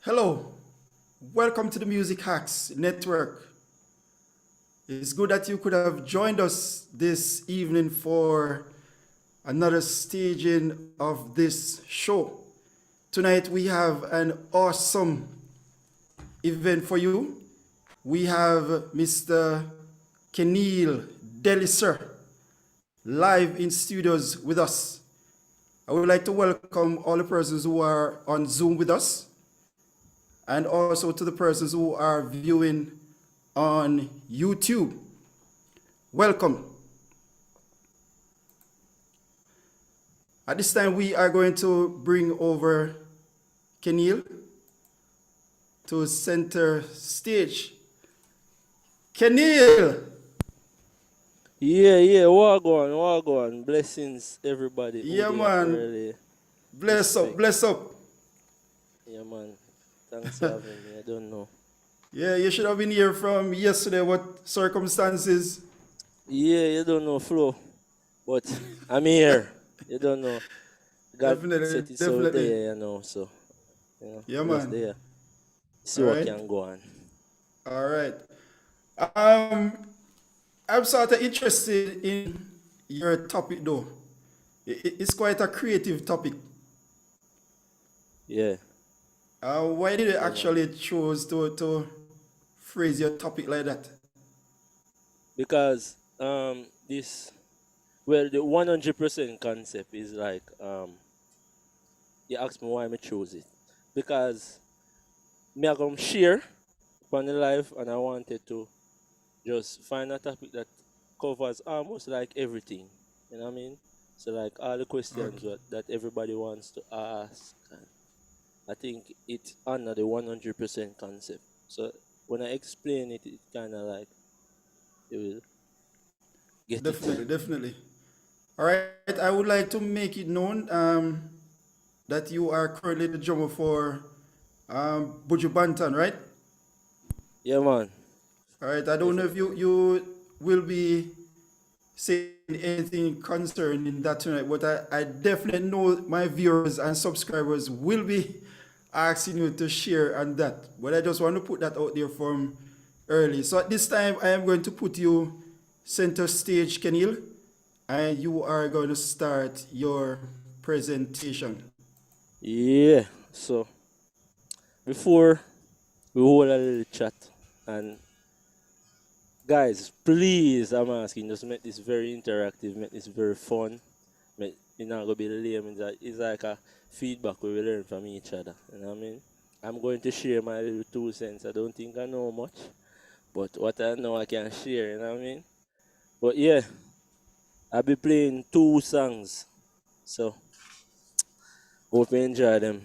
Hello, welcome to the Music Hacks Network. It's good that you could have joined us this evening for another staging of this show. Tonight we have an awesome event for you. We have Mr. Keneil Delisser live in studios with us. I would like to welcome all the persons who are on Zoom with us, and also to the persons who are viewing on YouTube. Welcome. At this time, we are going to bring over Keneil to center stage. Keneil! Yeah, wagwan. Blessings, everybody. Yeah, man. Bless up. Yeah, man. Thanks for having me. I don't know. Yeah, you should have been here from yesterday. What circumstances? Yeah, you don't know, Flo. But I'm here. You don't know. God set it so there, so, Yeah, man. There. See All what right. can go on. All right. I'm sort of interested in your topic, though. It's quite a creative topic. Yeah. Why did you actually choose to phrase your topic like that? Because the 100% concept is like you asked me why I chose it. Because me I come share upon the life and I wanted to just find a topic that covers almost like everything. You know what I mean? So like all the questions that everybody wants to ask. And I think it's under the 100% concept. So when I explain it, it kind of like you will get it. Definitely. All right. I would like to make it known that you are currently the drummer for Buju Banton, right? Yeah, man. All right. I don't know if you will be saying anything concerning that tonight, but I definitely know my viewers and subscribers will be asking you to share on that. But I just want to put that out there from early. So at this time, I am going to put you center stage, Keneil, and you are going to start your presentation. Yeah. So before we hold a little chat, and guys, please, I'm asking, just make this very interactive, make this very fun. Make it not gonna be lame. It's like a feedback we will learn from each other. You know what I mean? I'm going to share my little 2 cents. I don't think I know much, but what I know I can share. You know what I mean? But yeah, I'll be playing 2 songs, so hope you enjoy them.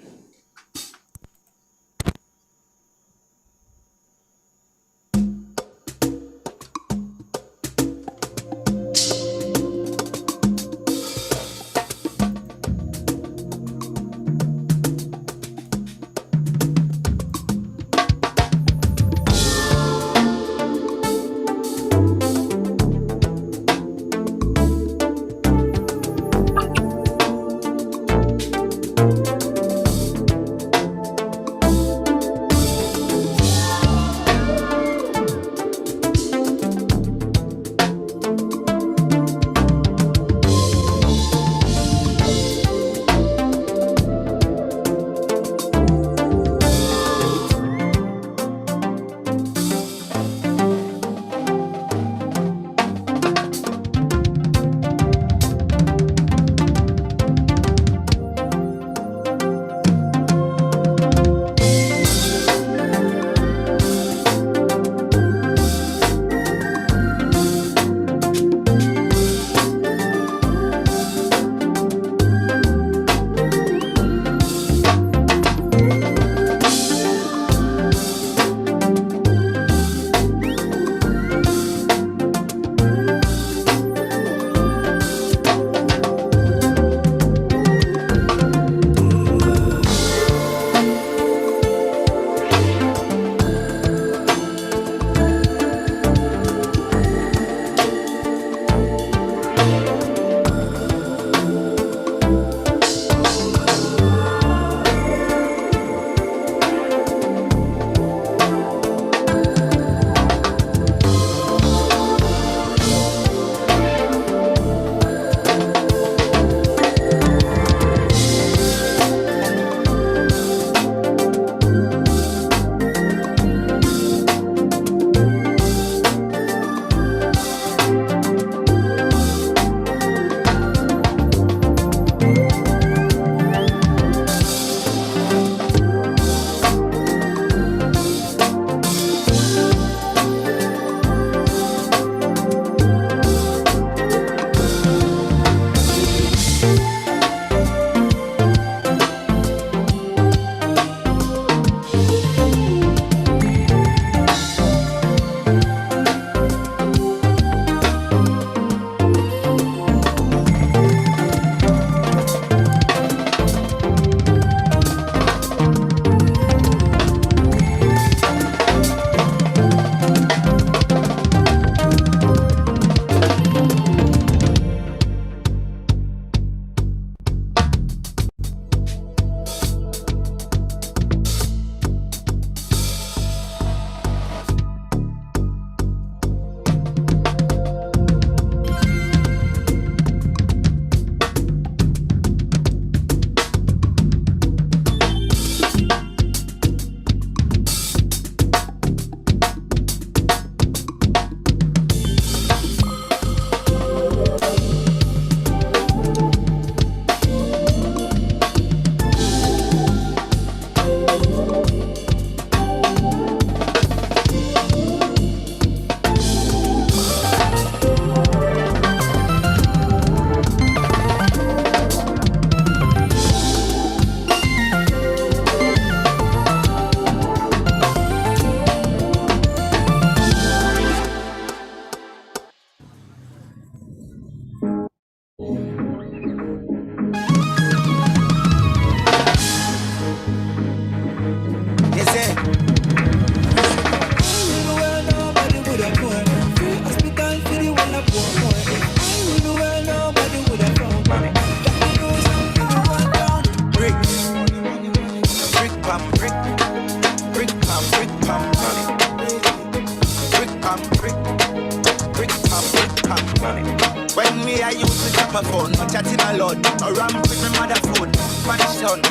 When me I use the chopper phone, no chatting a lot. I ram with my mother phone, Spanish son,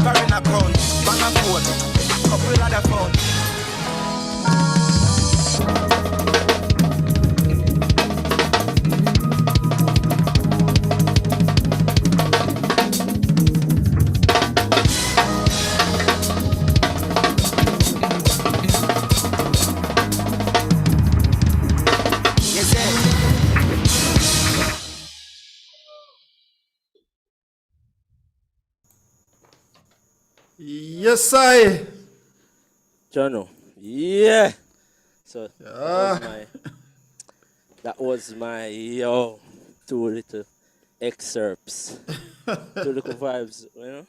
foreign account, bank phone, couple other phone. Yes, I. Jono. Yeah. So Ah, that was my two little excerpts. Two little vibes, you know?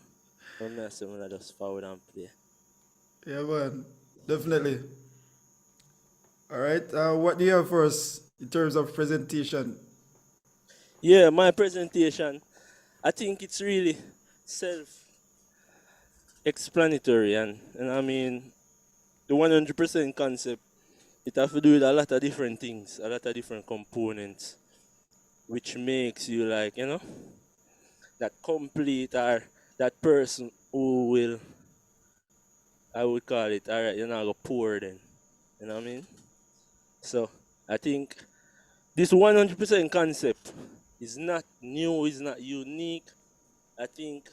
I'm not saying I just forward and play. yeah, man. Definitely. All right. What do you have for us in terms of presentation? Yeah, my presentation, I think it's really self-explanatory, and I mean the 100% concept. It has to do with a lot of different things, a lot of different components, which makes you like, that complete or that person who will, I would call it, all right, you're not going to pour then. You know what I mean? So I think this 100% concept is not new, is not unique. I think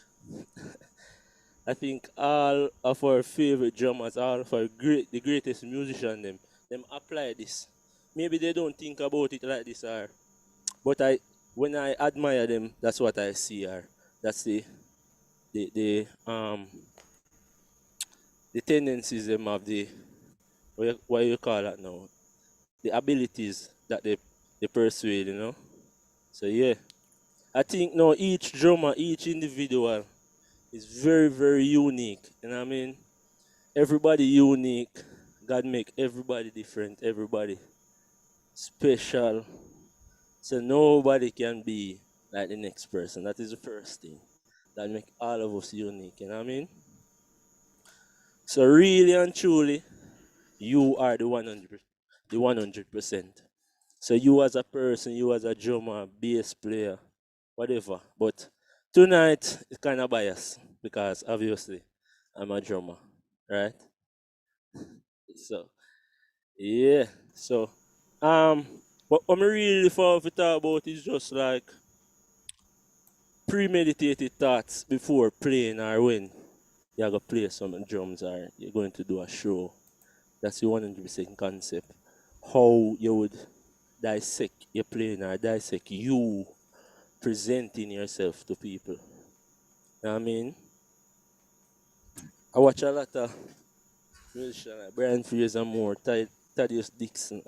I think all of our favorite drummers, all of our the greatest musicians, them apply this. Maybe they don't think about it like this, but when I admire them, that's what I see, that's the the tendencies them of the what you call that now, the abilities that they persuade, So yeah, I think now each drummer, each individual is very very unique. You know what I mean? Everybody unique. God make everybody different. Everybody special. So nobody can be like the next person. That is the first thing that make all of us unique. You know what I mean? So really and truly, you are the 100%. So you as a person, you as a drummer, bass player, whatever. But tonight it's kind of biased because obviously I'm a drummer, right? So yeah. So what I'm really for to talk about is just like premeditated thoughts before playing or when you're gonna play some drums or you're going to do a show. That's the 100% concept. How you would dissect your playing or dissect you presenting yourself to people. You know what I mean? I watch a lot of musicians like Brian Frears and more, Thaddeus Dixon.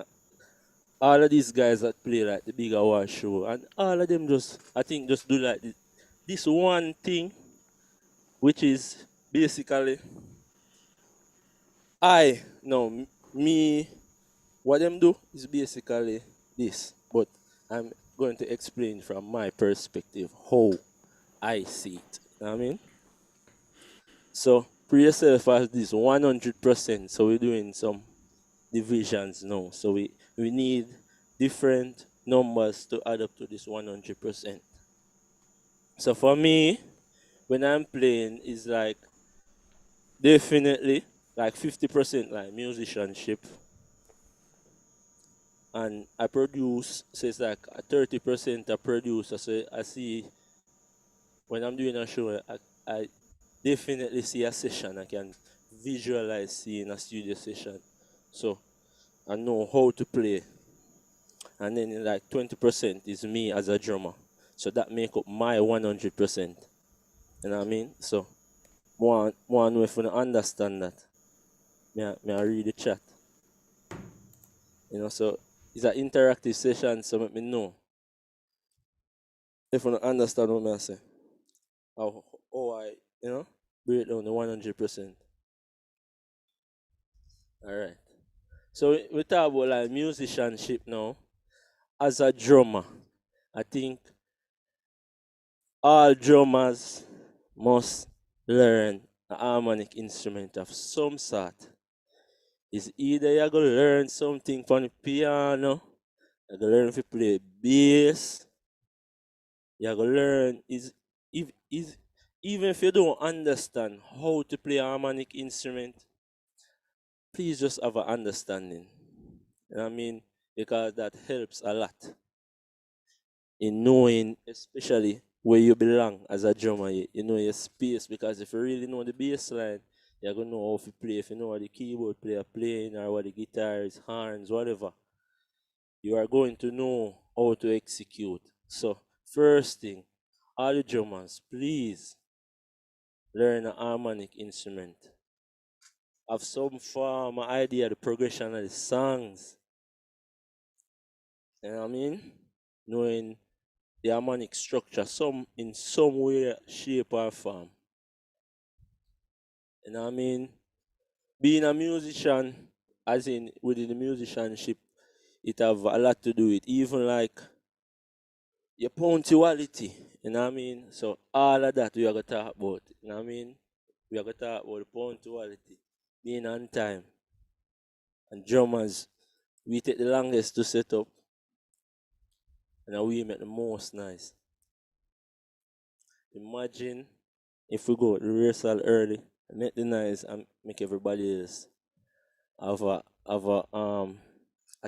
All of these guys that play like the big award show, and all of them just, I think, just do like this one thing, which is basically, me, what them do is basically this, but I'm going to explain from my perspective how I see it. You know what I mean? So, pre yourself as this 100%. So, we're doing some divisions now. So, we need different numbers to add up to this 100%. So, for me, when I'm playing, it's like definitely like 50% like musicianship. And I produce, so it's like a 30% I produce. So I see when I'm doing a show, I definitely see a session. I can visualize seeing a studio session. So I know how to play. And then like 20% is me as a drummer. So that make up my 100%. You know what I mean? So one way for to understand that. May I read the chat. So it's an interactive session, so let me know if you don't understand what I say. How I, break down the 100%. All right. So we talk about like musicianship now. As a drummer, I think all drummers must learn a harmonic instrument of some sort. It's either you're going to learn something from the piano, You gotta learn to play bass. You gotta learn is even if you don't understand how to play a harmonic instrument, please just have an understanding. You know what I mean? Because that helps a lot in knowing, especially where you belong as a drummer. You know your space, because if you really know the bass line, you're gonna know how to play. If you know what the keyboard player playing or what the guitar is, horns, whatever, you are going to know how to execute. So first thing, all the drummers, please learn a harmonic instrument. Have some form of idea of the progression of the songs. You know what I mean? Knowing the harmonic structure, some in some way, shape or form. You know what I mean? Being a musician, as in within the musicianship, it have a lot to do with even like your punctuality. You know what I mean? So all of that we are gonna talk about. You know what I mean? We are gonna talk about the punctuality, being on time. And drummers, we take the longest to set up, and we make the most nice. Imagine if we go rehearsal early, make the noise and make everybody else have a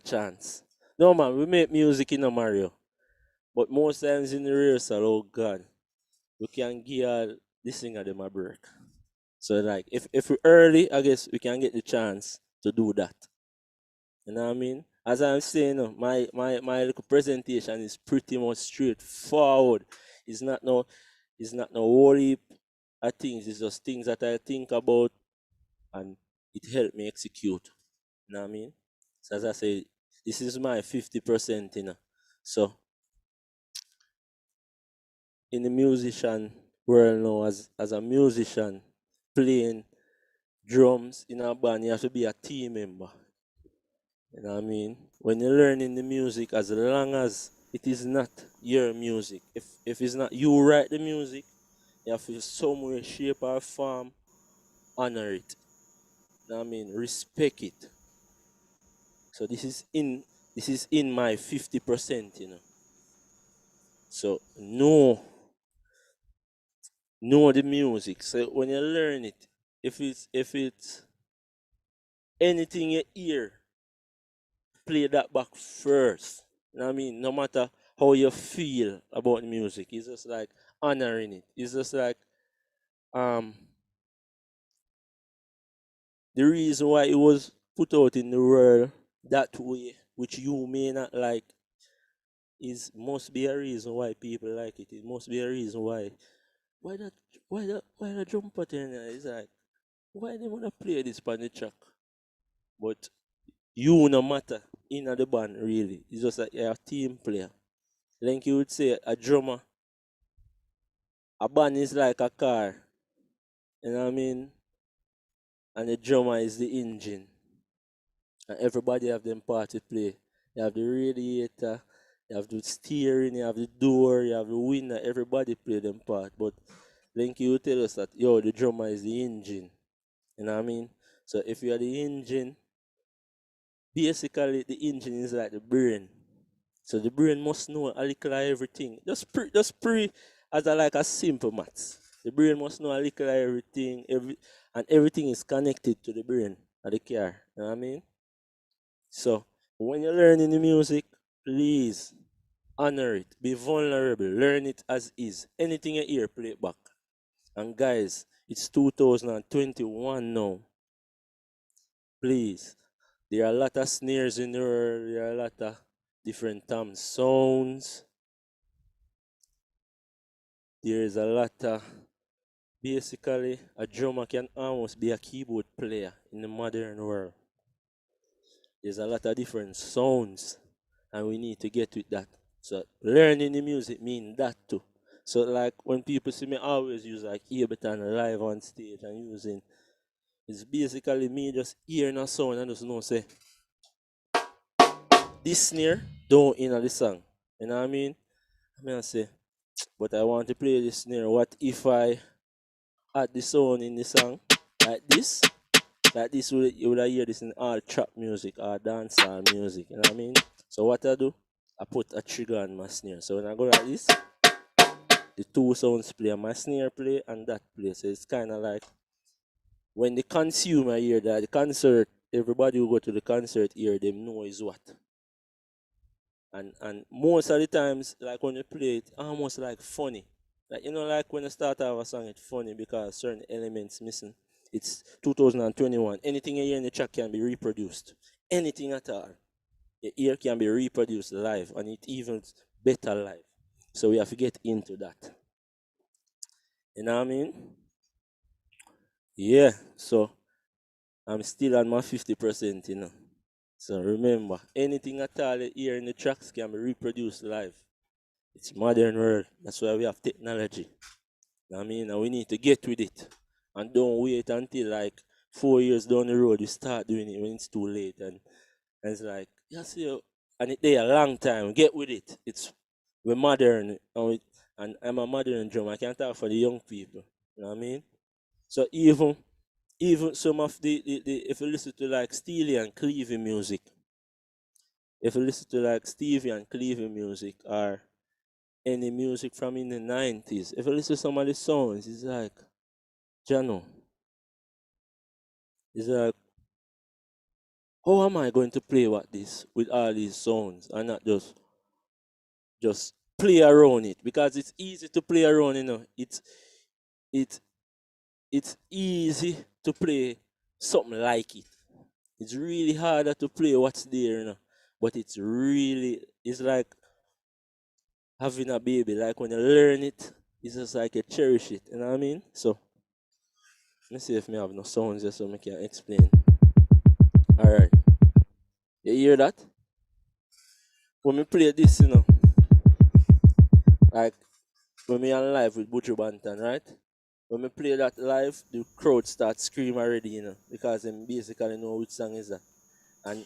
chance. No man, we make music in a Mario. But most times in the rehearsal, oh God, we can give all the singer them a break. So like if we early, I guess we can get the chance to do that. You know what I mean? As I'm saying, my little presentation is pretty much straightforward. It's not no worry at things. It's just things that I think about and it helped me execute. You know what I mean? So as I say, this is my 50%, you know. So in the musician world now, as a musician playing drums in a band, you have to be a team member. You know what I mean? When you're learning the music, as long as it is not your music, if it's not you write the music, you have to some way, shape or form, honor it. You know what I mean? Respect it. So this is in my 50%, you know. So know the music. So when you learn it, if it's anything you hear, play that back first. You know what I mean? No matter how you feel about the music, it's just like honoring it. It's just like um the reason why it was put out in the world that way, which you may not like, is must be a reason why people like it. It must be a reason why that why that drum pattern is like, why they wanna play this on the track? But you no matter in the band really. It's just like you're a team player. Like you would say a drummer, a band is like a car. You know what I mean? And the drummer is the engine. And everybody have them part to play. You have the radiator, you have the steering, you have the door, you have the window, everybody play them part. But Linky will tell us that the drummer is the engine. You know what I mean? So if you are the engine, basically the engine is like the brain. So the brain must know a little of everything. Just pre as a simple maths. The brain must know a little of everything, and everything is connected to the brain of the car. You know what I mean? So when you're learning the music, please honor it. Be vulnerable. Learn it as is. Anything you hear, play it back. And guys, it's 2021 now. Please. There are a lot of snares in the world. There are a lot of different sounds. There is a lot of, basically, a drummer can almost be a keyboard player in the modern world. There's a lot of different sounds, and we need to get with that. So learning the music means that too. So like when people see me always use like Ableton live on stage and using, it's basically me just hearing a sound and just know say, this snare don't in the song. You know what I mean? I mean I say, but I want to play this snare. What if I add the sound in the song like this? Like this, you would hear this in all trap music or dancehall music. You know what I mean? So what I do, I put a trigger on my snare. So when I go like this, the two sounds play, my snare play and that play. So it's kind of like when the consumer hear that, the concert, everybody who go to the concert hear them know is what. And most of the times, like when you play it, almost like funny. Like like when you start out a song, it's funny because certain elements missing. It's 2021. Anything you hear in the track can be reproduced. Anything at all. Your ear can be reproduced live, and it even better live. So we have to get into that. You know what I mean? Yeah. So I'm still on my 50%, So remember, anything at all you hear in the tracks can be reproduced live. It's modern world. That's why we have technology. You know what I mean? And we need to get with it. And don't wait until like 4 years down the road you start doing it when it's too late. And it's like, yes, and it take a long time. Get with it. We're modern. And I'm a modern drum. I can't talk for the young people. You know what I mean? So even some of the if you listen to like Steely and Clevie music, if you listen to like Stevie and Clevie music or any music from in the 90s, if you listen to some of the songs, it's like, Jano, it's like, how am I going to play what this with all these songs and not just play around it? Because it's easy to play around, it's it's easy to play something like it. It's really harder to play what's there, But it's like having a baby. Like when you learn it, it's just like you cherish it. You know what I mean? So let's see if me have no sounds just so I can explain. Alright. You hear that? When we play this, like when we on live with Buju Banton, right? When we play that live, the crowd starts screaming already, because they basically know which song is that. And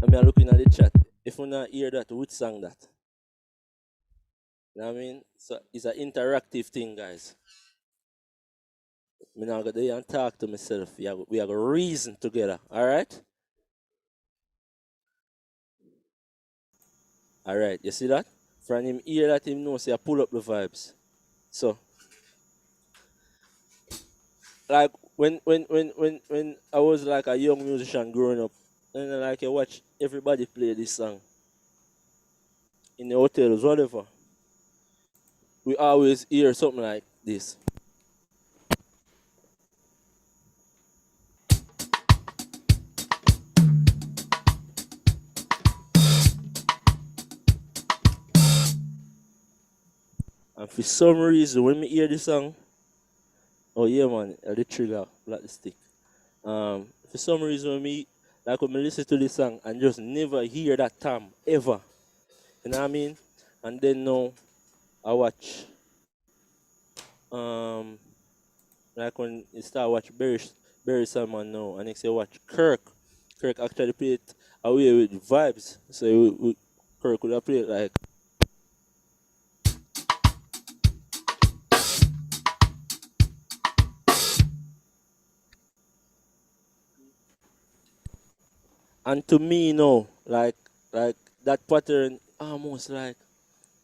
I'm looking at the chat. If we not hear that, which song that? You know what I mean? So it's an interactive thing, guys. Me now go there and talk to myself. We have a reason together, alright? Alright, you see that? From him hear that him know say I pull up the vibes. So like when I was like a young musician growing up, and like I watch everybody play this song in the hotels, whatever. We always hear something like this. And for some reason, when me hear this song, oh yeah, man, the trigger, like the stick. For some reason, when me listen to this song and just never hear that term ever, you know what I mean? And then now I watch, like when you start watch Barry Salmon now, and next you watch Kirk. Kirk actually play it away with vibes. So Kirk would have played it like. And to me, like that pattern almost like,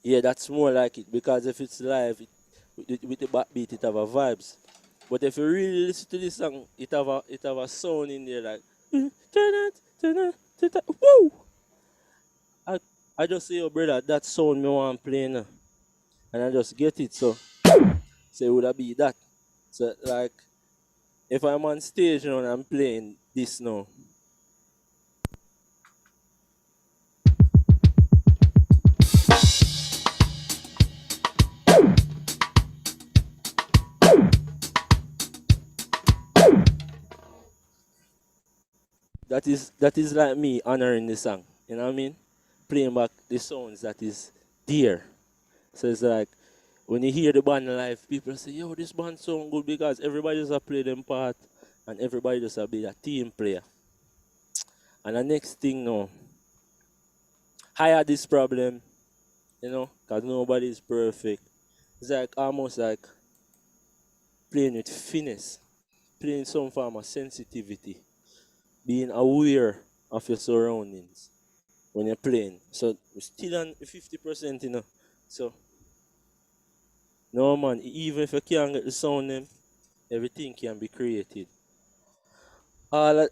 yeah, that's more like it because if it's live, with the backbeat, it have a vibes. But if you really listen to this song, it have a sound in there like, woo! I, I just say, oh brother, that sound me want play now. And I just get it, so it would have be that. So like, if I'm on stage now and I'm playing this now, that is like me honoring the song. You know what I mean? Playing back the sounds that is dear. So it's like when you hear the band live, people say, yo, this band sound good because everybody just a play them part and everybody just a be a team player. And the next thing now, I had this problem, because nobody is perfect. It's like almost like playing with finesse, playing some form of sensitivity, being aware of your surroundings. when you're playing. So we're still on 50%, you know. So no man, even if you can't get the sound them, everything can be created. All that,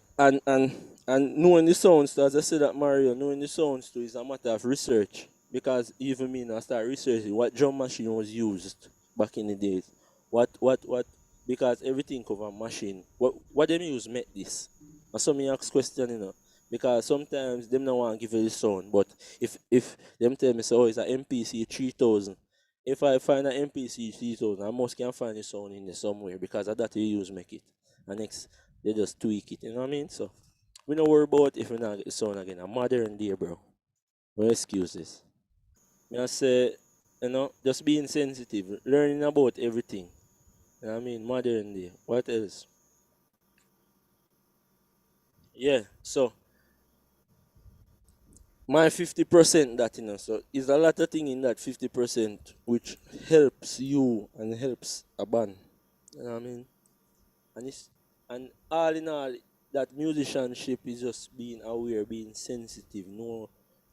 and knowing the sounds, as I said that Mario, knowing the sounds too is a matter of research. Because even me now start researching what drum machine was used back in the days. What because everything cover machine. What them use make this? And so me ask question, you know. Because sometimes them don't want to give you the sound. But if them tell me, so it's an MPC 3000. If I find an MPC 3000, I must can find the sound in there somewhere because of that you use make it. And next they just tweak it, you know what I mean? So we don't worry about if we not get the sound again. A modern day, bro. No excuses. Me I say, you know, just being sensitive, learning about everything. You know what I mean? Modern day. What else? Yeah. So my 50% that, you know, so is a lot of thing in that 50% which helps you and helps a band. You know what I mean? And it's and all in all, that musicianship is just being aware, being sensitive,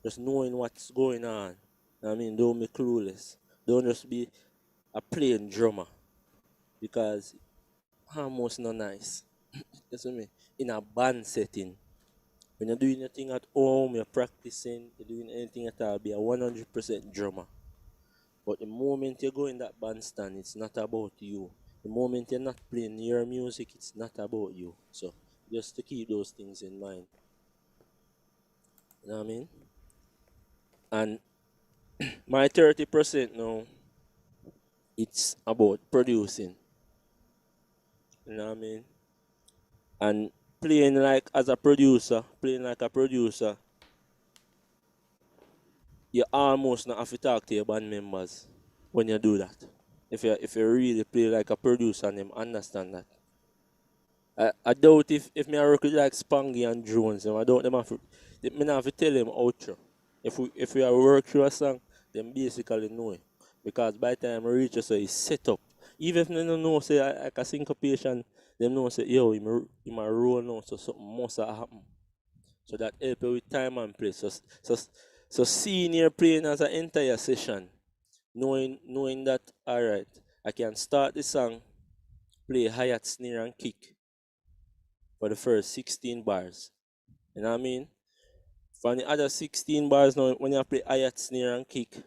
just knowing what's going on. I mean, don't be clueless. Don't just be a plain drummer because almost not nice. That's what I mean. In a band setting, when you're doing anything at home, you're practicing, you're doing anything at all, be a 100% drummer. But the moment you go in that bandstand, it's not about you. The moment you're not playing your music, it's not about you. So just to keep those things in mind. You know what I mean? And my 30% now, it's about producing. You know what I mean? And playing like as a producer, playing like a producer, you almost not have to talk to your band members when you do that. If you really play like a producer and them understand that. I doubt if me I work with like Spangy and Jones, I doubt them have to, me not have to tell them outro. If we are work through a song, them basically know it. Because by the time I reach us, it's set up. Even if they don't know, say like a syncopation, them know say, yo, in my roll now, so something must have happened. So that help you with time and place. So seeing you playing as an entire session, knowing that, alright, I can start the song, play hi-hat, snare, and kick for the first 16 bars. You know what I mean? From the other 16 bars now, when you play hi-hat, snare, and kick,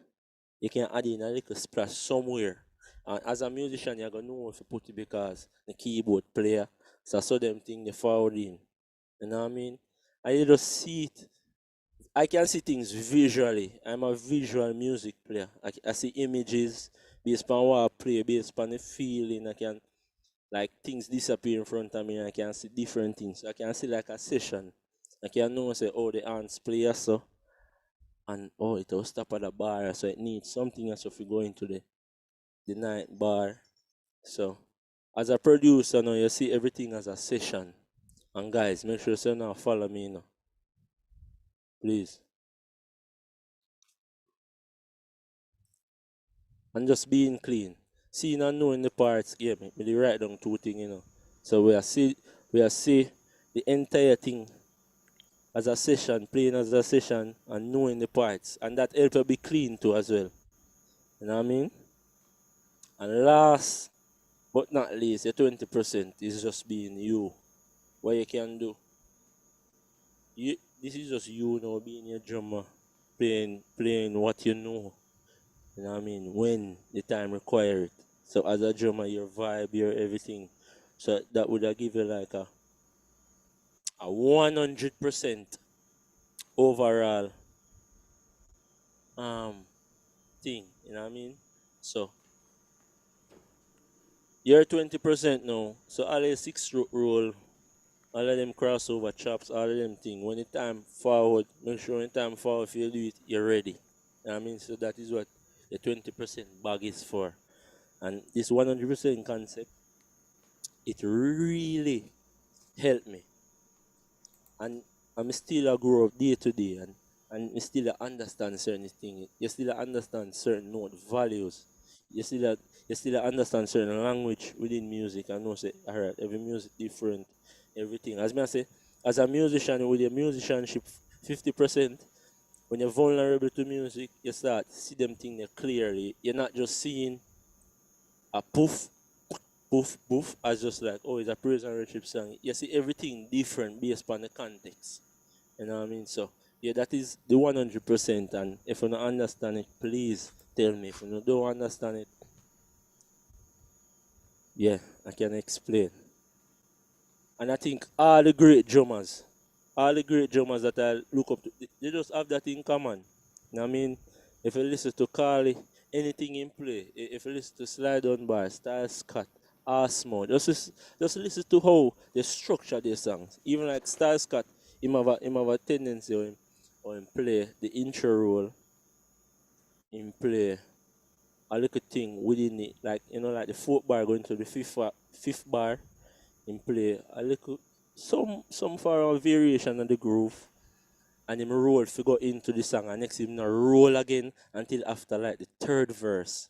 you can add in a little splash somewhere. And as a musician, you're going to know if you put it because the keyboard player, so them thing they forward in. You know what I mean? And you just see it. I can see things visually. I'm a visual music player. I see images based on what I play, based on the feeling. I can like things disappear in front of me and I can see different things. I can see like a session. I can know say, oh, the ants play so and oh, it will stop at a bar, so it needs something else if you go into the night bar. So as a producer now you see everything as a session. And guys, make sure you now follow me now. Please. And just being clean. Seeing and knowing the parts, yeah, me write down two things, you know. So we are see the entire thing as a session, playing as a session and knowing the parts. And that help you be clean too as well. You know what I mean? And last but not least, your 20% is just being you. What you can do. This is just you now being your drummer, playing what you know. You know what I mean? When the time require it. So as a drummer, your vibe, your everything. So that would have give you like a 100% overall um thing. You know what I mean? So you're 20% now. So all the roll, all of them crossover chops, all of them thing. When the time forward, make sure when the time forward if you do it, you're ready. You know what I mean? So that is what the 20% bag is for. And this 100% concept, it really helped me. And I'm still a grow up day to day and still a understand certain things. You still a understand certain note values. You still a understand certain language within music and know say alright, every music different, everything. As me I say, as a musician with your musicianship 50%, when you're vulnerable to music, you start to see them things clearly. You're not just seeing a poof, poof, poof, as just like, oh, it's a praise and worship song. You see everything different based on the context. You know what I mean? So, yeah, that is the 100%. And if you don't understand it, please tell me. If you don't understand it, yeah, I can explain. And I think all the great drummers that I look up to, they just have that in common. You know what I mean? If you listen to Carly, anything in play, if you listen to Slide On Bar, Style Scott, Asmo, just listen to how they structure their songs. Even like Style Scott, him have a tendency or him play the intro role, him play a little thing within it, like like the fourth bar going to the fifth bar, him play a little some far variation on the groove, and him roll to go into the song, and next him not roll again until after like the third verse.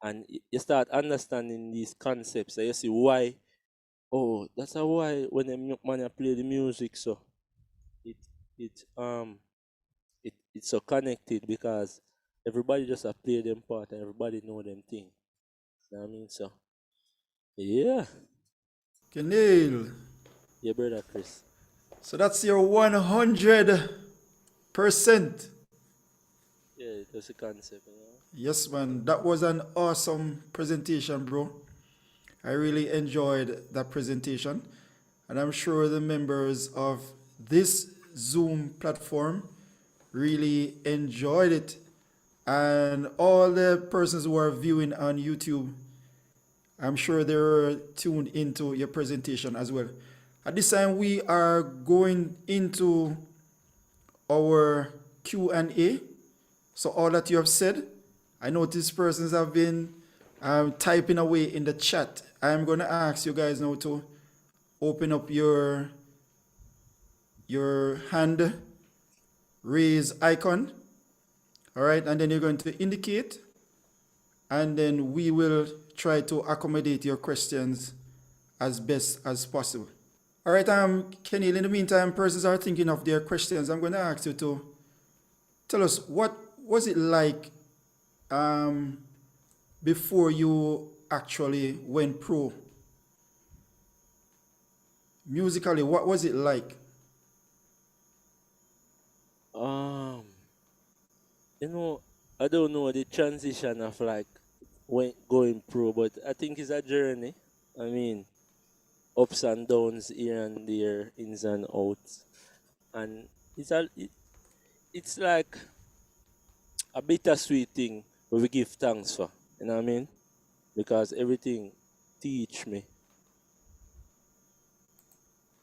And you start understanding these concepts, and you see why. Oh, that's why when the man play the music, so it it it's so connected because everybody just play them part and everybody know them thing. You know what I mean? So yeah, Keneil. yeah, brother Chris. So that's your 100%. Yeah, that's the concept, you know. Yes, man. That was an awesome presentation, bro. I really enjoyed that presentation. And I'm sure the members of this Zoom platform really enjoyed it. And all the persons who are viewing on YouTube, I'm sure they're tuned into your presentation as well. At this time, we are going into our Q&A. So all that you have said, I notice persons have been typing away in the chat. I'm going to ask you guys now to open up your hand raise icon. All right, and then you're going to indicate, and then we will try to accommodate your questions as best as possible. All right, Keneil, in the meantime, persons are thinking of their questions. I'm going to ask you to tell us what was it like before you actually went pro? Musically, what was it like? You know, I don't know the transition of like when going pro, but I think it's a journey. I mean, ups and downs here and there, ins and outs, and it's like a bittersweet thing where we give thanks for. You know what I mean? Because everything teach me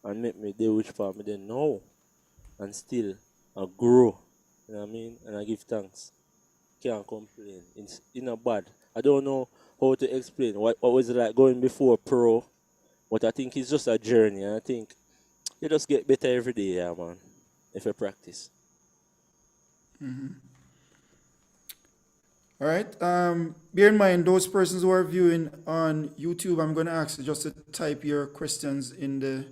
and make me do which part me didn't know, and still I grow. You know what I mean? And I give thanks. Can't complain. It's not bad. I don't know how to explain what was it like going before pro, but I think it's just a journey. And I think you just get better every day, yeah, man. If you practice. All right. Bear in mind, those persons who are viewing on YouTube, I'm going to ask you just to type your questions in the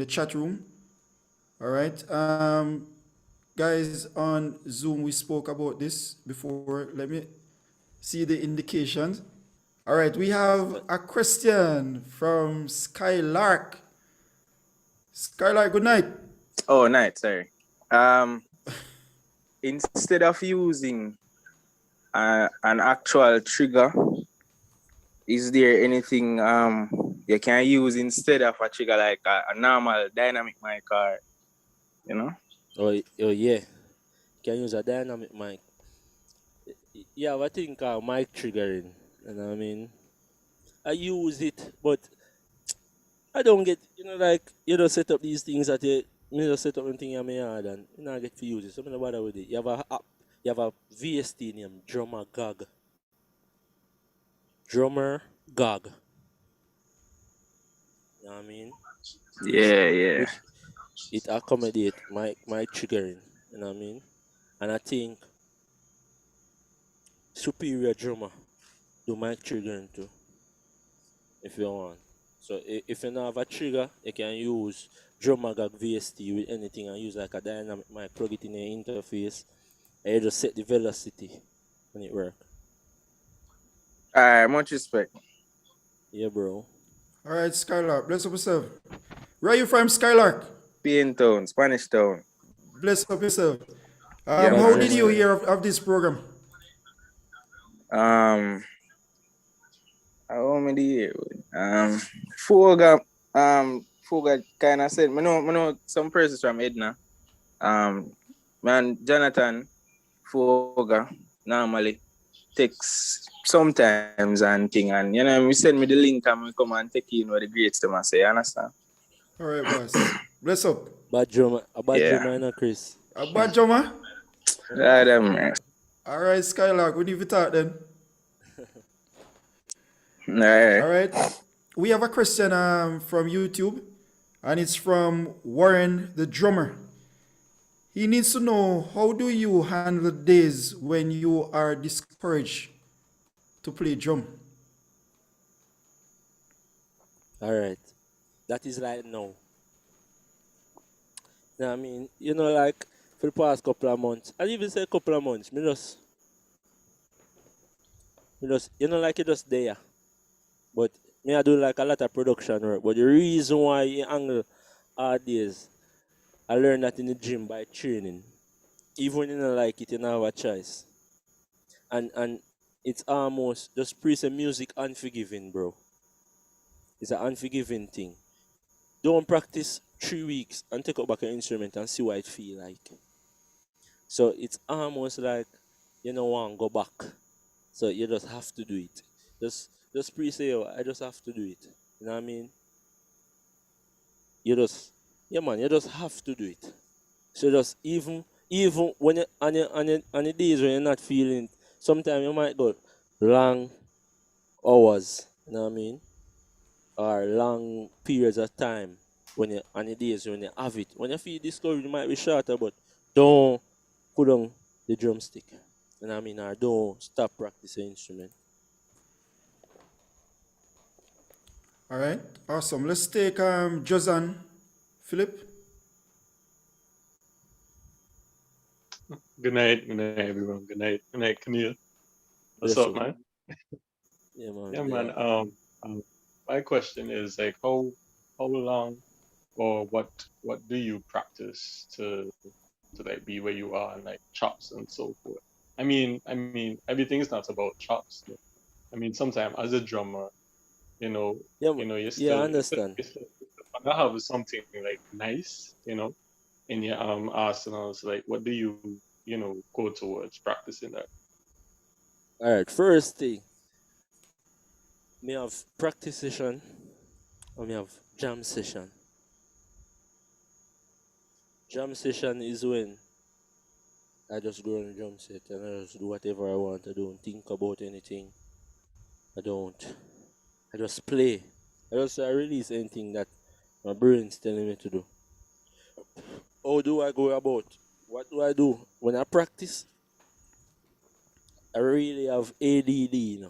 chat room. All right. Guys on Zoom, we spoke about this before. Let me see the indications. All right. We have a question from Skylark. Skylark, good night. Oh, night, sorry. Instead of using an actual trigger, is there anything you can use instead of a trigger, like a normal dynamic mic, or you know? Oh yeah. Can use a dynamic mic. Yeah, I think mic triggering. You know what I mean? I use it, but I don't get, like, set up these things that you just set up anything in my yard and you not get to use it. So I'm not bother with it. You have a app, you have a VST named Drummer Gog. Drummer Gog. You know what I mean? Yeah. Which it accommodate my triggering. You know what I mean? And I think Superior Drummer do mic triggering too, if you want. So if you don't have a trigger, you can use drum mag VST with anything and use like a dynamic mic, plug it in your interface, and you just set the velocity and it work. Alright, much respect. Yeah, bro. All right, Skylark, bless up yourself. Where are you from, Skylark? Banton, Spanish Town. Bless up yourself. Yeah, How man. did you hear of this program? How many years? Foga kind of said, I know some persons from Edna. Man, Jonathan Foga normally takes sometimes and thing, and we send me the link and we come and take in what the greats to say, you understand? All right, boss. Bless up. Bad drummer, a bad Yeah. drummer, and Chris. A bad drummer? Man. All right, Skylark, we need to talk then. Alright. All right. We have a question from YouTube, and it's from Warren the drummer. He needs to know, how do you handle days when you are discouraged to play drum? All right. That is like now. I mean, like for the past couple of months, I even say couple of months, me just, like you just there. But me I do like a lot of production work. But the reason why you angle hard days, I learned that in the gym by training. Even when you don't like it, you don't have a choice. And it's almost just pre music unforgiving, bro. It's an unforgiving thing. Don't practice 3 weeks and take up back an instrument and see what it feel like. So it's almost like you don't want to go back. So you just have to do it. Just pre-say, oh, I just have to do it. You know what I mean? You just have to do it. So just even when you on the days when you're not feeling it, sometimes you might go long hours, you know what I mean? Or long periods of time when you on the days when you have it. When you feel discouraged, you might be shorter, but don't put on the drumstick. You know what I mean? Or don't stop practicing instrument. All right, awesome. Let's take Josan Philip. Good night, everyone. Good night, Keneil. What's Bless up, you. man? Yeah, man. Yeah, man. My question is like, how long or what do you practice to like be where you are and like chops and so forth? I mean, everything is not about chops. But, I mean, sometimes as a drummer, Yeah, you I still understand. it's I have something like nice, in your arsenals. Like, what do you go towards practicing that? All right, first thing, me have practice session or me have jam session. Jam session is when I just go on the drum set and I just do whatever I want. I don't think about anything. I don't. I just play. I release anything that my brain's telling me to do. How do I go about? What do I do? When I practice, I really have ADD,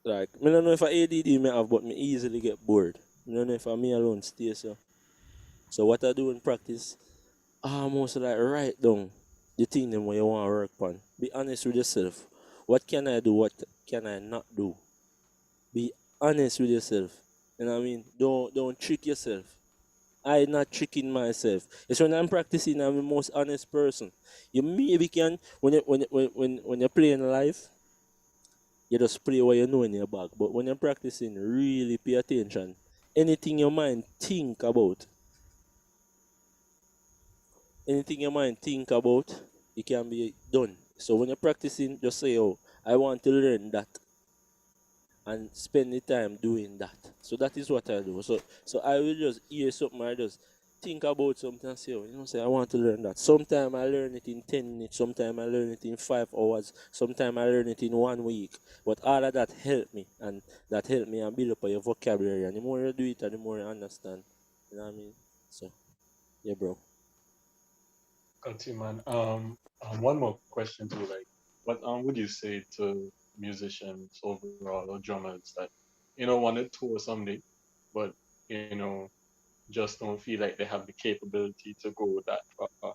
Like, I don't know if I ADD may have, but me easily get bored. I don't know if I me alone stay so. So what I do in practice, I almost like write down the thing them what you want to work on. Be honest with yourself. What can I do? What can I not do? Be honest with yourself. You know what I mean? Don't trick yourself. I not tricking myself. It's when I'm practicing, I'm the most honest person. You maybe can when you're playing live, you just play what you know in your bag. But when you're practicing, really pay attention. Anything your mind think about, it can be done. So when you're practicing, just say, oh, I want to learn that and spend the time doing that. So that is what I do. So I will just hear something, I just think about something and say, oh, say I want to learn that. Sometimes I learn it in 10 minutes, sometimes I learn it in 5 hours, sometimes I learn it in 1 week. But all of that helped me and build up your vocabulary. And the more you do it, the more you understand. You know what I mean? So yeah, bro. Got you, man. One more question too. Like, what would you say to musicians overall or drummers that want to tour someday, but just don't feel like they have the capability to go that far.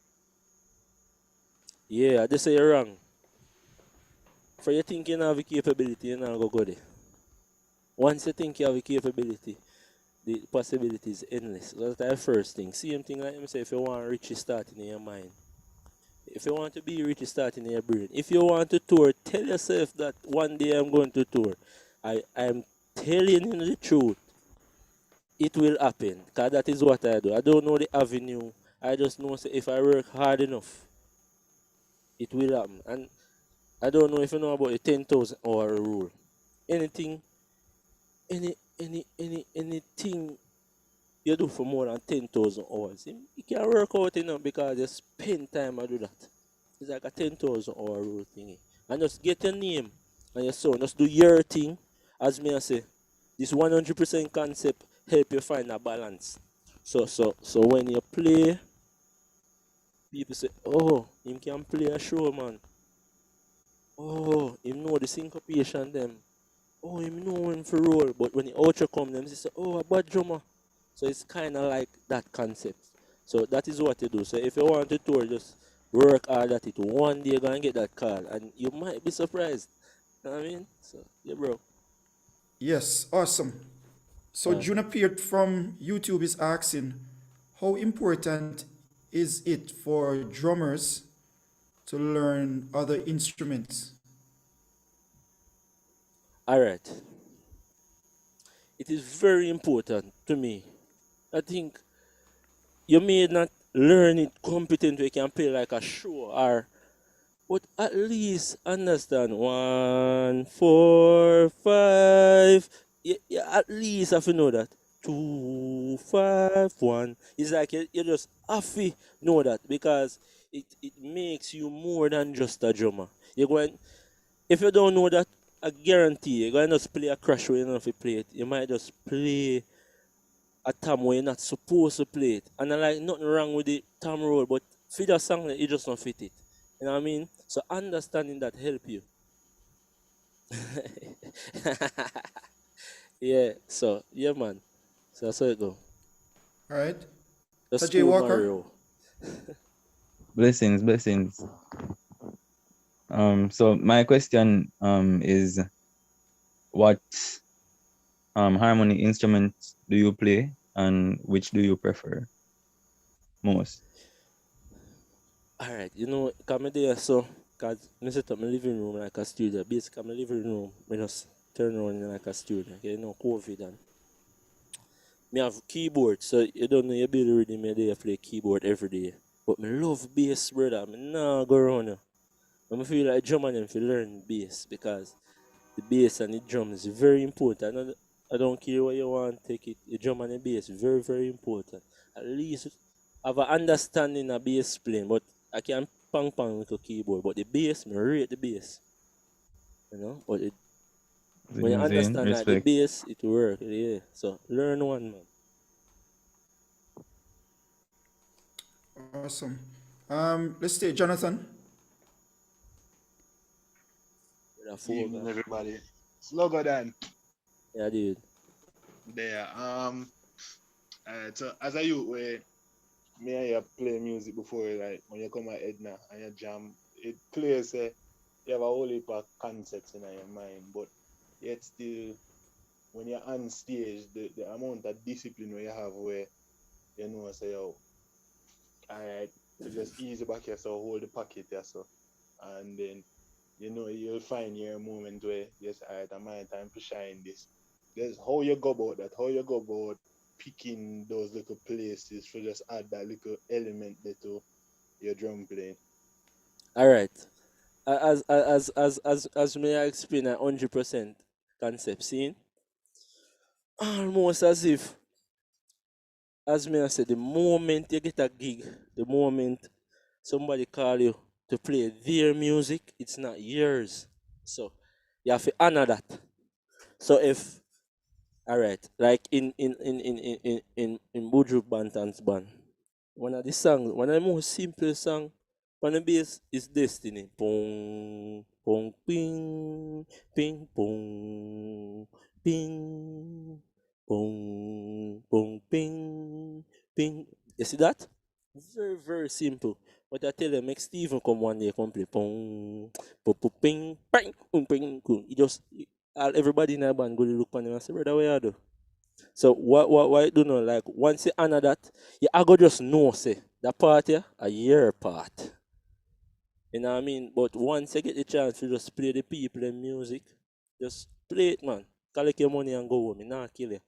Yeah, I just say you're wrong. For you think you have the capability, you not go there. Once you think you have the capability, the possibility is endless. That's the first thing. Same thing like I say, if you want riches starting in your mind. If you want to be rich, starting in your brain. If you want to tour, tell yourself that one day I'm going to tour. I'm telling you the truth. It will happen. Because that is what I do. I don't know the avenue. I just know say, if I work hard enough, it will happen. And I don't know if you know about the 10,000 hour rule. Anything, anything you do for more than 10,000 hours, you can work out because you spend time to do that. It's like a 10,000 hour rule thingy. And just get your name and your son. Just do your thing. As me I say, this 100% concept help you find a balance. So when you play, people say, oh, him can play a show, man. Oh, him know the syncopation them. Oh, him know him for roll. But when the outro come, them say, oh, a bad drummer. So it's kind of like that concept. So that is what you do. So if you want to tour, just work hard at it. One day you're going to get that call. And you might be surprised. You know what I mean? So, yeah, bro. Yes, awesome. So Uh, Juna Peart from YouTube is asking, how important is it for drummers to learn other instruments? all right. It is very important to me. I think you may not learn it competent where you can play like a show or but at least understand 1 4 5. You at least have to know that 2 5 1. It's like you just have to know that because it makes you more than just a drummer. You're going if you don't know that, I guarantee you're going to just play a crash where you don't have to play it. You might just play a time where you're not supposed to play it. And I like nothing wrong with the time roll, but for the song you just don't fit it. You know what I mean? So understanding that help you. Yeah, so yeah man. So that's how it go. All right. The Tajay school Walker. Mario. Blessings. So my question is what harmony instruments do you play and which do you prefer most? Alright, you know, come there so cause I set up my living room like a studio. Basically my living room, I just turn around in like a studio. Okay, you know, COVID and me have keyboard, so you don't know you build a rhythm you day play keyboard every day. But me love bass, brother. Me nah go around you. I feel like drummer them to learn bass because the bass and the drum is very important. I don't care what you want, take it. The drum and the bass very, very important. At least have an understanding of bass playing, but I can pang with a keyboard. But the bass, me rate the bass. You know, but when you Zin, understand like the respect. bass, it work. Yeah. So learn one, man. Awesome. Let's take Jonathan. With a four Evening, guy. everybody. Slogan Dan Yeah, dude. there. So as a youth, where me and you play music before, like when you come at Edna and you jam, it clears. You have a whole heap of concepts in your mind, but yet still, when you're on stage, the amount of discipline where you have, where you know, say, yo, alright, so just ease back yourself, hold the pocket yourself, and then you'll find your moment where yes, alright, I'm my time to shine this. There's how you go about that, how you go about picking those little places to just add that little element there to your drum playing. All right. As may I explain 100% concept, seeing almost as if as me I said, the moment you get a gig, the moment somebody call you to play their music, it's not yours. So you have to honor that. So if all right, like in Buju Banton's band, one of the songs, one of the most simple song on the bass is Destiny. Pong pong ping ping pong ping Boom, boom, ping, ping. You see that? Very, very simple. But I tell them, make Steven come one day, come play. Boom, boom, boom, ping, ping, boom, ping, cool. Everybody in the band go to look on him and say, brother, what you do? So what you do know, like once you honor that, you I go just know say that part here a year part. You know what I mean? But once you get the chance to just play the people and music, just play it, man. Collect your money and go home. Me not kill you.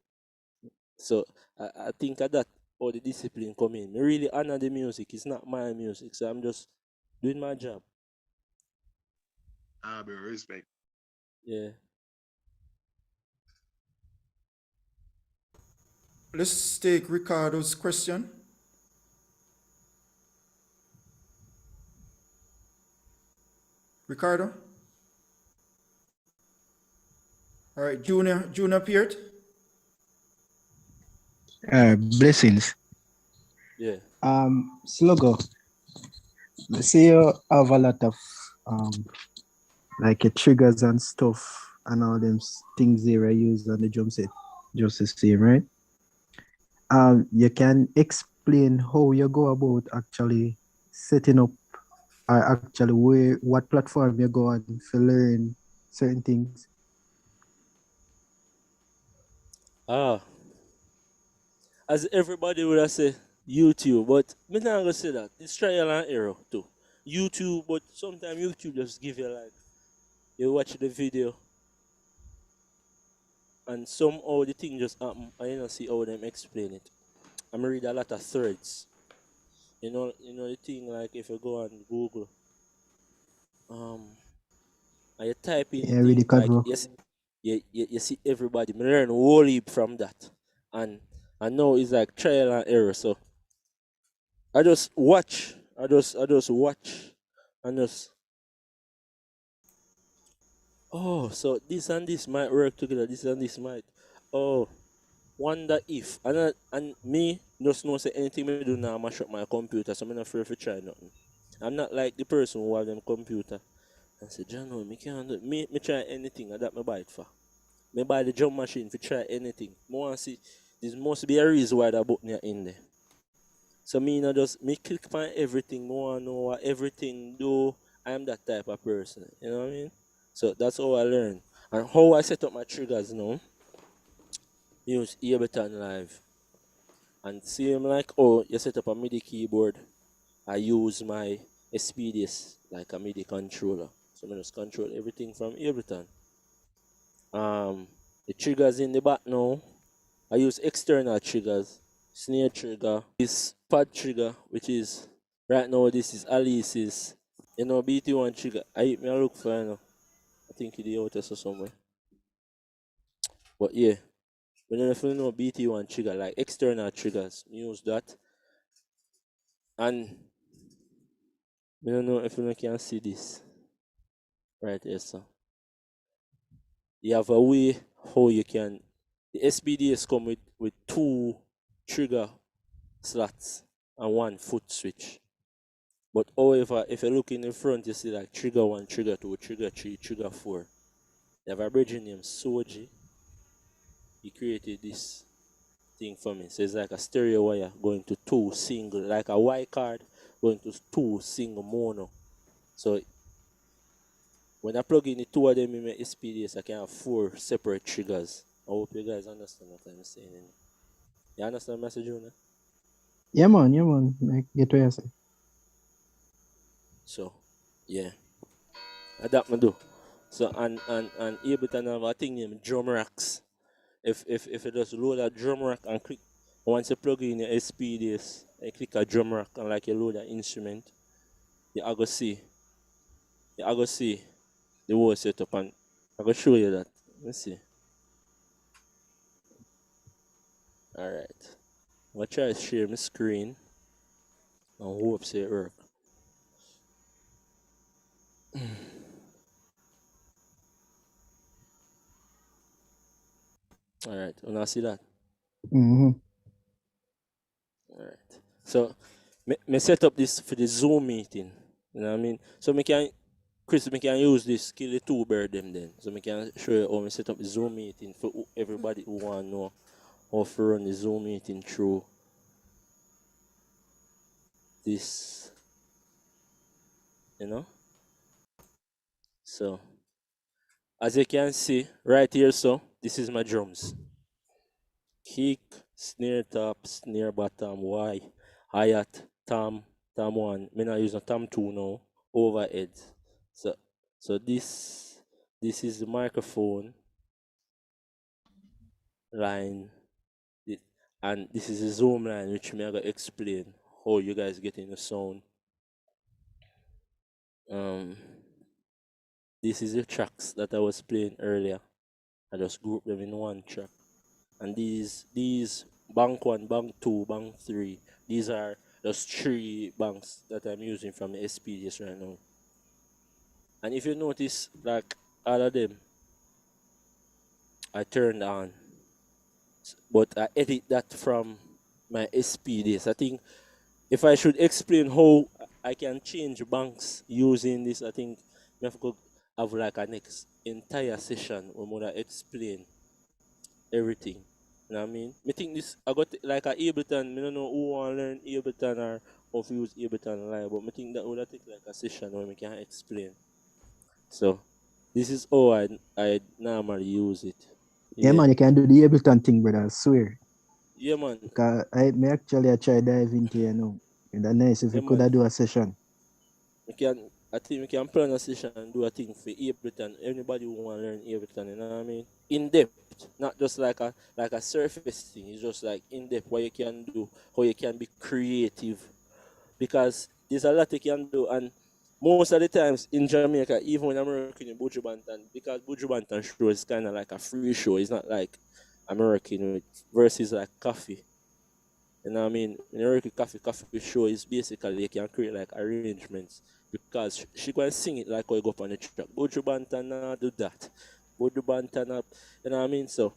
So I think of that all the discipline come in. Me really honor the music. It's not my music, so I'm just doing my job. Bro, respect. Yeah. Let's take Ricardo's question. Ricardo? All right, Junior appeared. Blessings. Yeah. Slogo. See you have a lot of like triggers and stuff and all them things they were used on the drum set. Just the same, right? You can explain how you go about actually setting up or actually what platform you go on to learn certain things. As everybody would have say YouTube, but me not gonna say that. It's trial and error too. YouTube, but sometimes YouTube just give you like you watch the video and somehow the thing just happen and you don't see how them explain it. I'm read a lot of threads. You know the thing like if you go on Google, and you type in the Yeah, really thing like convo. yes, you see everybody. Me learn a whole heap from that, and I know it's like trial and error. So I just watch. I just watch and just so this and this might work together. This and this might. Oh, wonder if and me just know say anything me do now mash up my computer, so I'm not afraid to try nothing. I'm not like the person who have them computer and say, John, no, me can't do me try anything and that me buy it for. Me buy the drum machine to try anything. Me want to see there must be a reason why that button are in there. So me not just me click on everything, me want to know what everything do. I am that type of person. You know what I mean? So that's how I learn. And how I set up my triggers now. Use Ableton Live. And same like you set up a MIDI keyboard. I use my SPDS like a MIDI controller. So I just control everything from Ableton. The triggers in the back now, I use external triggers. Snare trigger is pad trigger, which is right now this is Alice's. BT1 trigger. I look for I think it's out there somewhere. But yeah, when you know BT1 trigger, like external triggers, use that. And I don't know if you can see this. Right here, so. You have a way how you can the SPDS come with two trigger slots and one foot switch. But however, if you look in the front, you see like trigger 1, trigger 2, trigger 3, trigger 4. They have a bridge named Soji. He created this thing for me. So it's like a stereo wire going to two single, like a Y card going to two single mono. So when I plug in the two of them in my SPDS, I can have 4 separate triggers. I hope you guys understand what I'm saying. You understand the message, Junior? Yeah, man. Like, get what you say. So, yeah. That me do. So and Ableton have a thing named drum racks. If you just load a drum rack and click once you plug in your SPDS and click a drum rack and like you load an instrument, you are gonna see the whole setup and I gonna show you that. Let's see. Alright. I'm gonna try to share my screen and hope it work. Alright, when I see that. Mm-hmm. Alright. So me set up this for the Zoom meeting. You know what I mean? So me can use this kill the 2 bird them then. So me can show you how me set up the Zoom meeting for everybody who wanna know or to run the Zoom meeting through this, you know. So as you can see right here, so this is my drums. Kick, snare top, snare bottom, Y, hi-hat, tom 1. Me not use a tom 2 now, overhead. So this is the microphone line, and this is the zoom line, which me I gonna explain how you guys get in the sound. This is the tracks that I was playing earlier. I just grouped them in one track. And these bank 1, bank 2, bank 3, these are just 3 banks that I'm using from the SPDS right now. And if you notice, like all of them, I turned on, but I edit that from my SPDS. I think if I should explain how I can change banks using this, I think we have to have like a next entire session where we explain everything. You know what I mean? I think this, I got like a Ableton, I don't know who want to learn Ableton or how to use Ableton online, but I think that would take like a session where we can explain. So this is how I normally use it. Yeah, man, you can do the Ableton thing, brother, I swear. Yeah, man. Because I try dive into, you know. And that's nice if Yeah, you could man. do a session. I think we can plan a session and do a thing for Ableton. Anybody who want to learn Ableton, you know what I mean? In depth, not just like a surface thing. It's just like in depth what you can do, how you can be creative. Because there's a lot you can do, and most of the times in Jamaica, even when I'm working in Buju Banton, because Buju Banton show is kind of like a free show. It's not like I'm working with versus like coffee. You know what I mean? When you work with coffee show is basically you can create like arrangements because she can sing it like how you go up on the track. Buju Banton do that. Buju Banton, you know what I mean? So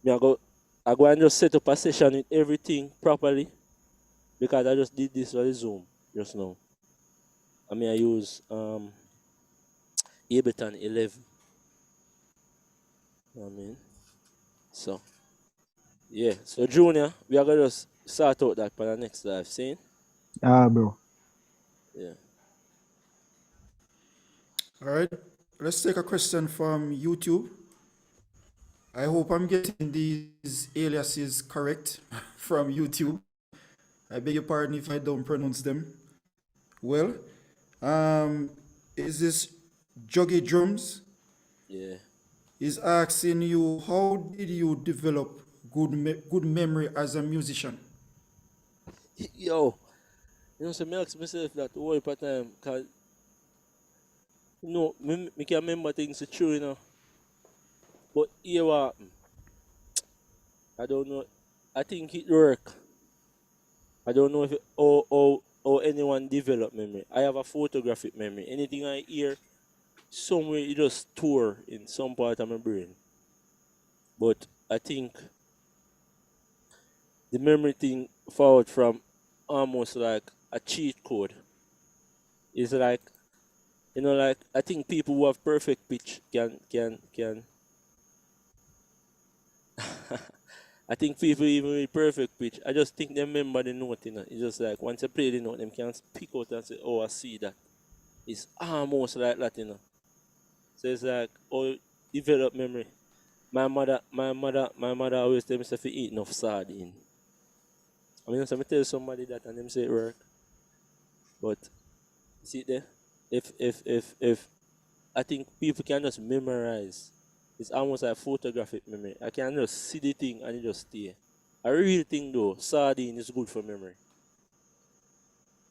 I go and just set up a session with everything properly because I just did this on the Zoom just now. I mean I use Ableton 11. You know what I mean? So yeah. So Junior, we are gonna just sort out that for the next live scene. Bro. Yeah. All right, let's take a question from YouTube. I hope I'm getting these aliases correct from YouTube. I beg your pardon if I don't pronounce them well. Is this Juggy Drums? Yeah. Is asking you how did you develop good memory as a musician? Yo, you know, so I ask myself that all the time, because, you know, me can remember things true, you know. But here what happen, I don't know. I think it work. I don't know if or anyone develop memory. I have a photographic memory. Anything I hear, somewhere it just store in some part of my brain. But I think the memory thing forward from almost like a cheat code. Is like, you know, like I think people who have perfect pitch can I think people even with perfect pitch, I just think they remember the note, you know. It's just like once you play the note, them can speak out and say, oh, I see that. It's almost like that, you know. So it's like, oh, develop memory. My mother always tell me to eat enough sardine. I mean, so I tell somebody that and them say it work. But see there, if I think people can just memorize. It's almost like photographic memory. I can just see the thing and it just stay. I really think though, sardine is good for memory.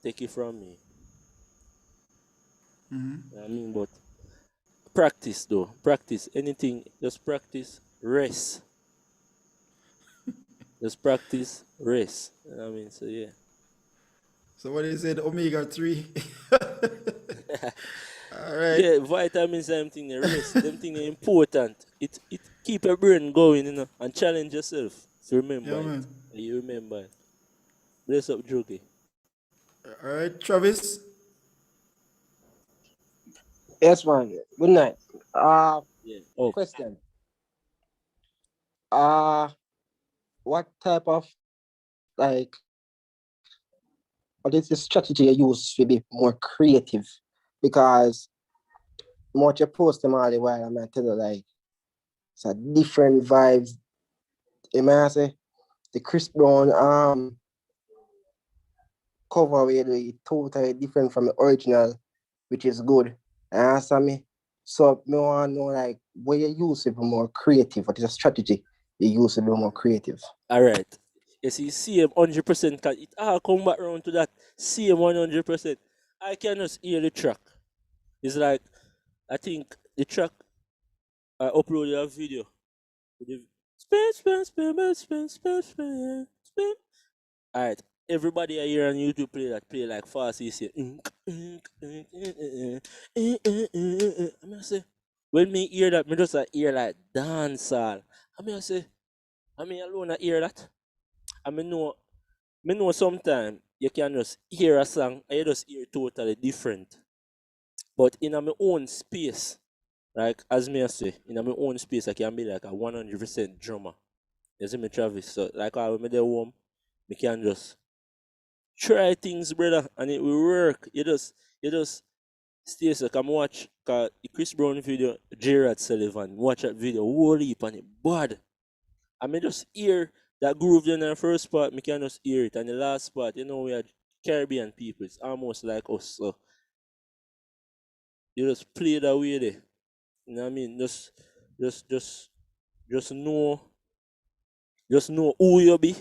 Take it from me. You know what I mean, but practice though. Practice anything. Just practice. Rest. Just practice. Rest. You know what I mean? So yeah. So what is it? Omega 3. All right. Yeah, vitamins, them thing, the rest, them thing are important. It keep your brain going, you know, and challenge yourself to remember Yeah, it. man. And you remember it. Bless up, Jokey. All right, Travis. Yes, man. Good night. Yeah. Oh, Question. Uh, what type of like what is the strategy you use to be more creative? Because what you post them all the while, I'm gonna tell you like it's a different vibes. You might say the Chris Brown cover way is totally different from the original, which is good. Answer me. So me want to know like where you use to be more creative. What is a strategy you use to be more creative? All right. You see, same 100%. It all come back around to that same 100%. I can just hear the track. It's like I think the track I uploaded a video. Spin, spin, spin, spin, spin, spin, spin, spin. Alright, everybody I hear on YouTube play like fast easy. I mean, I say, when me hear that, me just hear like dancehall. I say, I mean alone I hear that. I know sometimes you can just hear a song and you just hear totally different. But in my own space, like as me I say, in my own space I can be like a 100% drummer. You see me Travis? So like when me there home, me can just try things, brother, and it will work. You just stay so come watch the Chris Brown video, Gerard Sullivan, watch that video, whole heap and it bad. I may just hear that groove in the first part, me can just hear it, and the last part, we are Caribbean people, it's almost like us, so you just play that way there. You know what I mean? Just just know just know who you be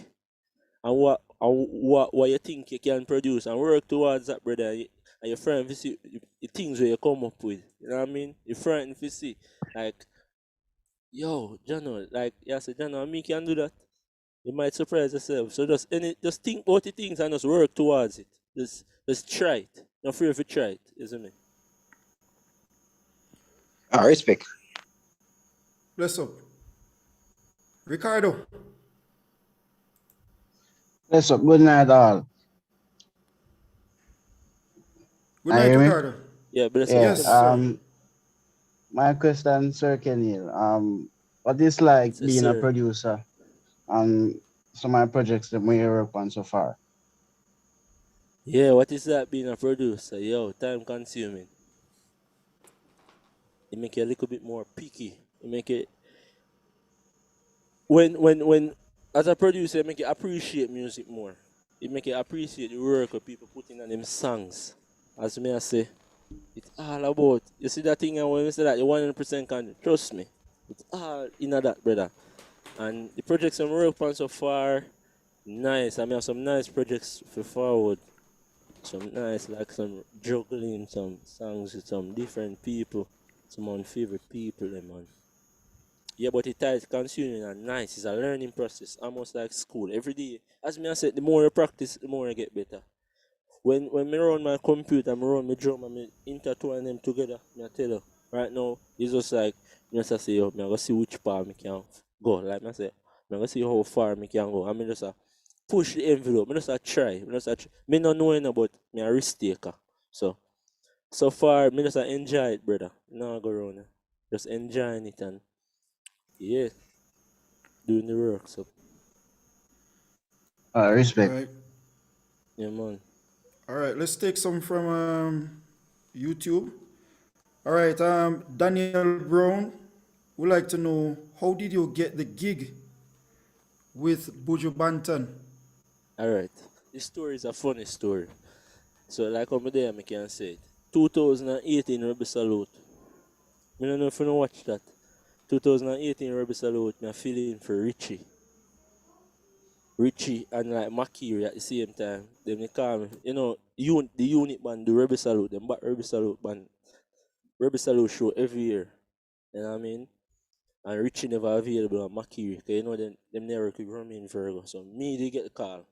and what you think you can produce and work towards that, brother. And your friend, if you see the things where you come up with, you know what I mean? Your friend, if you see, like, yo, Jano, like, yeah, say, Jano, me can do that. You might surprise yourself. So just think about the things and just work towards it. Just try it. Not afraid if you try it, isn't it? Respect. Bless up. Ricardo. Yes, sir. Good night, all. Good I night, hear me? Ricardo. Yeah, bless up. Yeah. Yes, sir. My question, Sir Keneil. What is like Yes, being a sir. producer on some of my projects that we work on so far? Yeah, what is that being a producer? Yo, time consuming. It make you a little bit more picky. It make it when as a producer, it make you appreciate music more. It make you appreciate the work of people putting on them songs. As me I say, it's all about you see that thing and when you say that you 100% can trust me. It's all in that, brother. And the projects I'm working on so far, nice. I mean have some nice projects for forward. Some nice like some juggling some songs with some different people, some unfavorite people, man. Yeah, but it is consuming and nice. It's a learning process, almost like school. Every day, as me I said, the more you practice, the more you get better. When me run my computer, me run my drum, and me intertwine them together, me I tell you, right now, it's just like, me just say, yo, me I go see which part me can go. Like me I say, me I go see how far me can go. I mean, just push the envelope. Me just try. Me not knowing about me a risk taker. So far, me just enjoy it, brother. No go around. Just enjoying it and yeah, doing the work. So All Respect. right. yeah, man. All right. Let's take some from YouTube. All right. Daniel Brown would like to know how did you get the gig with Buju Banton? All right. This story is a funny story. So like over there, I can say it. 2018 Rebel Salute. I don't know if you know watch that. 2018 Rebel Salute, me feeling for Richie. Richie and like Makiri at the same time. Then they call me, the unit band, the Rebel Salute, them back Rebel Salute band. Rebel Salute show every year. You know what I mean? And Richie never available on Makiri. Cause them never could run me in Virgo. So me they get the call.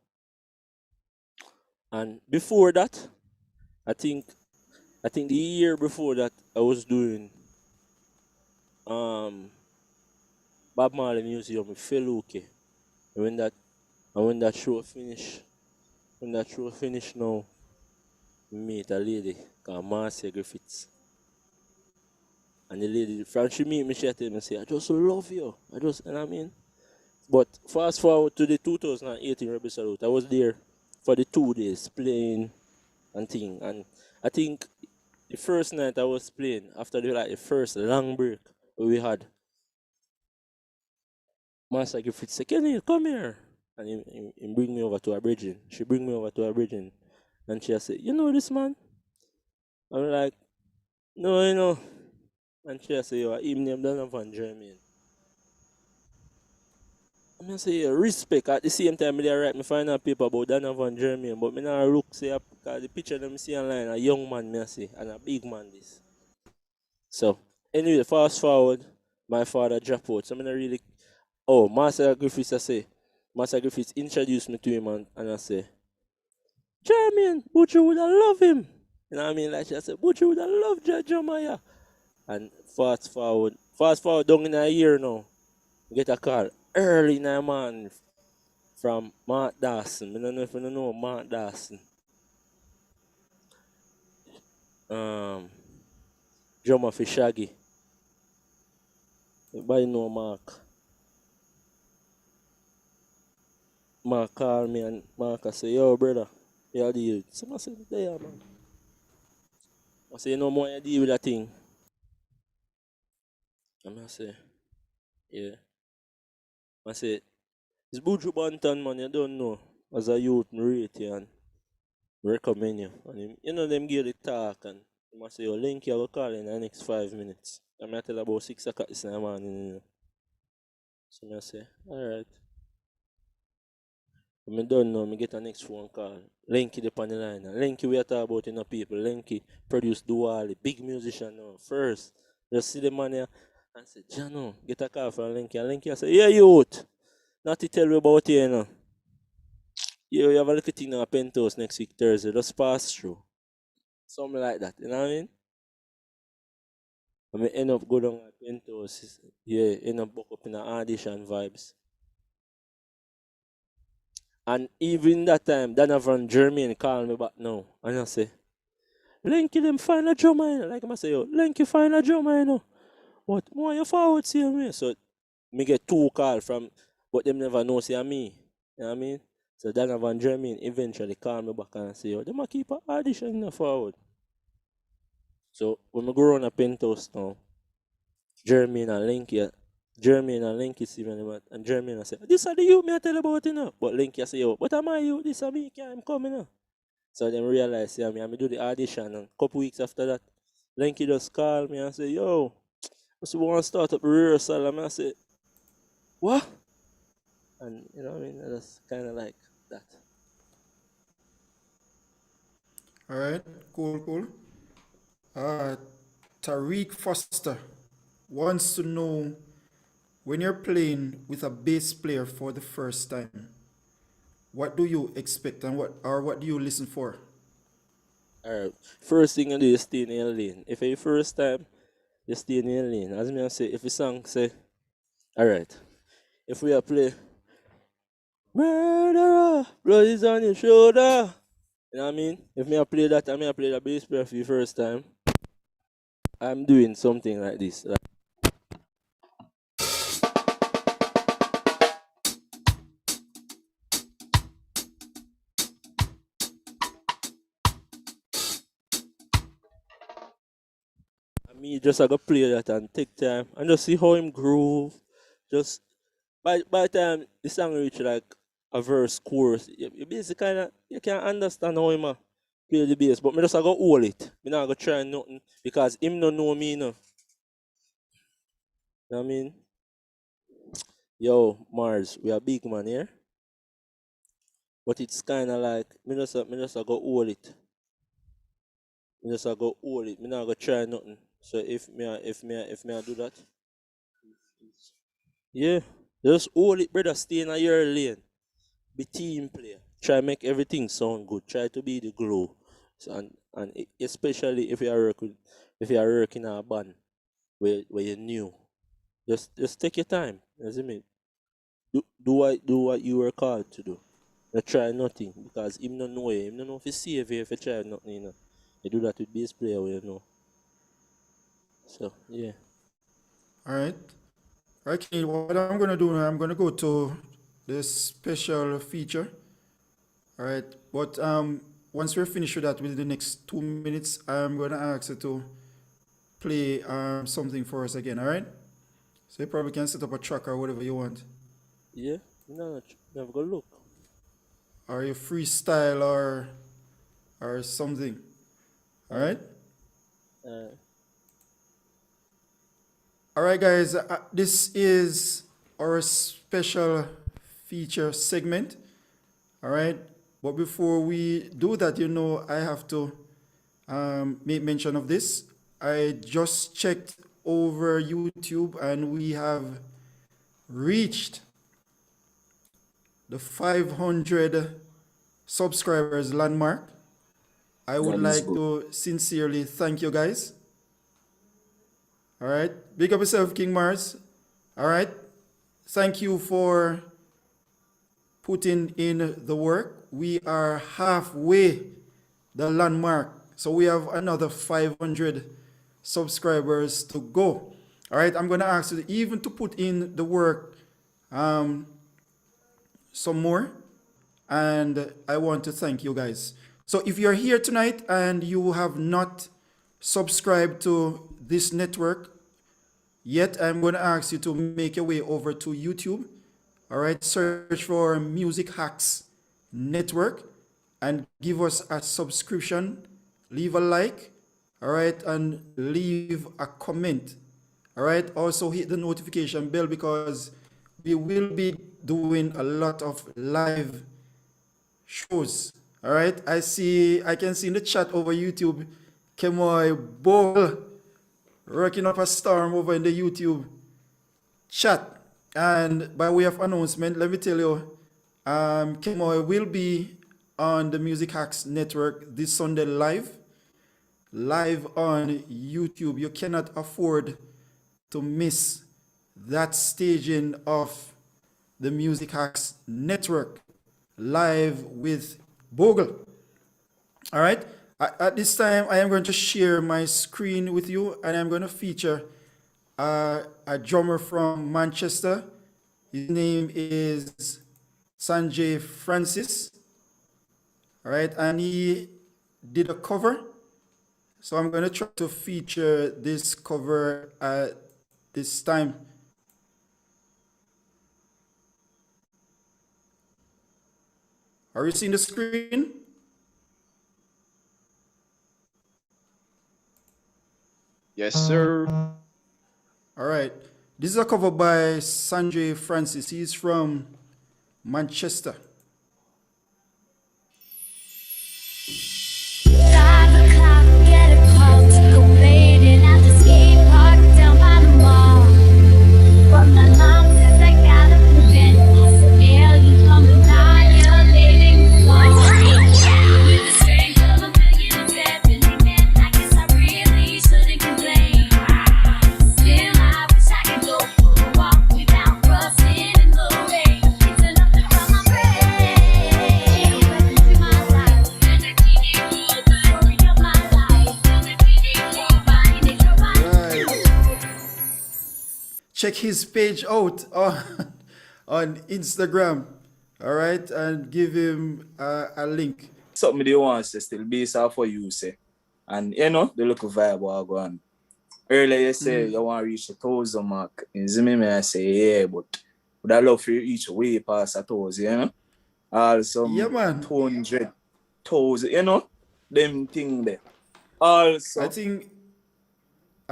And before that, I think the year before that I was doing um Bob Marley Museum with Feluke. And when that show finished now, we meet a lady called Marcia Griffiths. And the lady, from she meet me, she tell me, say, I just love you. You know what I mean? But fast forward to the 2018 Rebel Salute, I was there for the 2 days playing and thing. And I think the first night I was playing, after the first long break we had, Master Griffith said, Keneil, come here. And he bring me over to a bridging. She bring me over to a bridging. And she said, you know this man? I'm like, no, you know. And she said, yo, him name Donovan Jermaine. I say, yeah, respect. At the same time, I write my final paper about Donovan Jermaine, but I not look, say, because the picture them see online, a young man, me say, and a big man this. So, anyway, fast forward, my father drop out. So, I not really, Master Griffiths, I say, Master Griffiths introduced me to him, and I say, Jermaine, Buju would have loved him. You know what I mean? Like, I said, Buju would have loved Jeremiah. And fast forward down in a year now, get a call early in the morning from Mark Dawson. I don't know if you know Mark Dawson. Drummer for Shaggy. Everybody know Mark. Mark called me and Mark I say, yo brother, you deal. So I said, there man. I say, you know more you deal with that thing. And I say, yeah. I say, it's Buju Banton man, you don't know. As a youth, I rate you and recommend you. And him, you know them give the talk and I say, yo, Linky, I will call in the next 5 minutes. I'm going to tell about 6 o'clock this morning. You know. So I say, alright. When I don't know, I get a next phone call. Linky the on the line. Linky we are talking about in the people. Linky produced Duali, big musician now. First, just see the man here and say, Jano, get a call from Linky. And Linky I say, yeah, youth. Not to tell you about you, you know. You have a little thing on Penthouse next week, Thursday. Just pass through. Something like that, you know what I mean? I mean, end up go down at Penthouse. Yeah, end up book up in the audition vibes. And even that time, Donovan Jermaine called me back now. And I say, Linky them find a drummer, you know. Like I say, yo, Linky find a drummer, you know. What more you forward see me? So me get 2 calls from, but them never know see me. You know what I mean? So Donovan Jermaine eventually called me back and say, yo, them a keep a audition in the forward. So when I go around a Penthouse now, Jermaine and Linky see me and Jermaine I say, this are the youth me I tell about, you know. But Linky I say, yo, but am I you? This are me, I'm coming now. So then realize, yeah, I do the audition and a couple weeks after that, Linky just called me and say, yo, I want to start up rehearsal. And I say, what? And you know what I mean? That's kind of like that. All right, cool. Uh, Tariq Foster wants to know when you're playing with a bass player for the first time, what do you expect and what do you listen for? Alright. First thing you do is stay in your lane. If it's your first time, you stay in your lane. As me I say, if a song say, alright, if we are play Murderer, blood is on your shoulder. You know what I mean? If me I play that and me I play the bass player for the first time, I'm doing something like this. Like, and me just I go play that and take time and just see how him groove. Just by the time the song reach like a verse chorus, you basically kinda you can understand how him play the bass. But me just I go hold it. Me not go try nothing because him no know me no. You know what I mean? Yo, Mars, we are big man here. But it's kinda like me just I go hold it. Me just I go hold it. Me not go try nothing. So if me I do that, yeah. Just hold it, brother, stay in your lane. Be team player. Try make everything sound good. Try to be the glue. So, and especially if you are working in a band where you're new, just take your time. You see me? Do what you were called to do. Not try nothing because him don't know you. Him don't know if you save you if you try nothing. You know. You do that with bass player where you know. So yeah. All right. Right, Keneil, what I'm gonna do now, I'm gonna go to this special feature. All right, but once we're finished with that, within the next 2 minutes, I'm gonna ask you to play something for us again. All right, so you probably can set up a track or whatever you want, Yeah, no, never go look. or you freestyle or something. All right. Uh, All right, guys, this is our special feature segment. All right, but before we do that, I have to make mention of this. I just checked over YouTube and we have reached the 500 subscribers landmark. I would That is like good. to sincerely thank you guys. All right, big up yourself, King Mars. All right, thank you for putting in the work. We are halfway the landmark. So we have another 500 subscribers to go. All right, I'm going to ask you even to put in the work some more. And I want to thank you guys. So if you're here tonight and you have not subscribed to this network yet, I'm going to ask you to make your way over to YouTube. All right, search for Music Hacks Network and give us a subscription. Leave a like, all right, and leave a comment. All right, also hit the notification bell because we will be doing a lot of live shows. All right, I can see in the chat over YouTube, Kemoy Bull working up a storm over in the YouTube chat. And by way of announcement, let me tell you, Kemoy will be on the Music Hacks Network this Sunday live on YouTube. You cannot afford to miss that staging of the Music Hacks Network live with Bogle. All right. At this time, I am going to share my screen with you, and I'm going to feature a drummer from Manchester. His name is Sanjay Francis. All right, and he did a cover. So I'm going to try to feature this cover at this time. Are you seeing the screen? Yes, sir. All right. This is a cover by Sanjay Francis. He's from Manchester. 5 o'clock, get a call to go waiting at the skate park down by the mall. But my mom says I gotta prevent aliens from annihilating the law. With the strength of 1,000,007 men, I guess I really shouldn't complain. Still, I wish I could go for a walk without rusting in the rain. It's enough to run my brain. Welcome to my life, and I keep it real. The story of my life, and I keep it real. Buying it, you're buying it. Check his page out on Instagram. All right, and give him a link. Something they want to still base off for you say. And the local vibe will go on. Earlier you say you want to reach the 1,000 mark. In Zimmy, I say yeah, but would I love for you reach way past 1,000, Also Yeah, man. 200,000, them thing there. Also I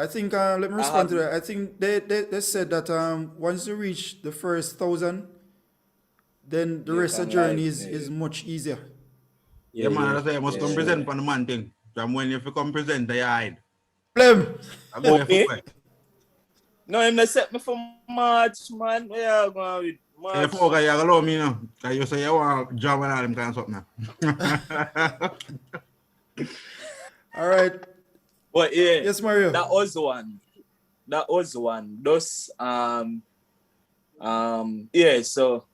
think let me respond to that. I think they said that once you reach the first 1,000, then the You rest of can the journey live, is much easier. Yeah, man, that's why you must come present for the man thing. From when you come present, you hide. Blame. I go Okay. for No, I'm not set me for March, man. Yeah, I'm going with you March. folk, you allow me now. Because you say you want to job and all them kind of something now. All right. But yeah, Yes, Mario. that was one. Those yeah, so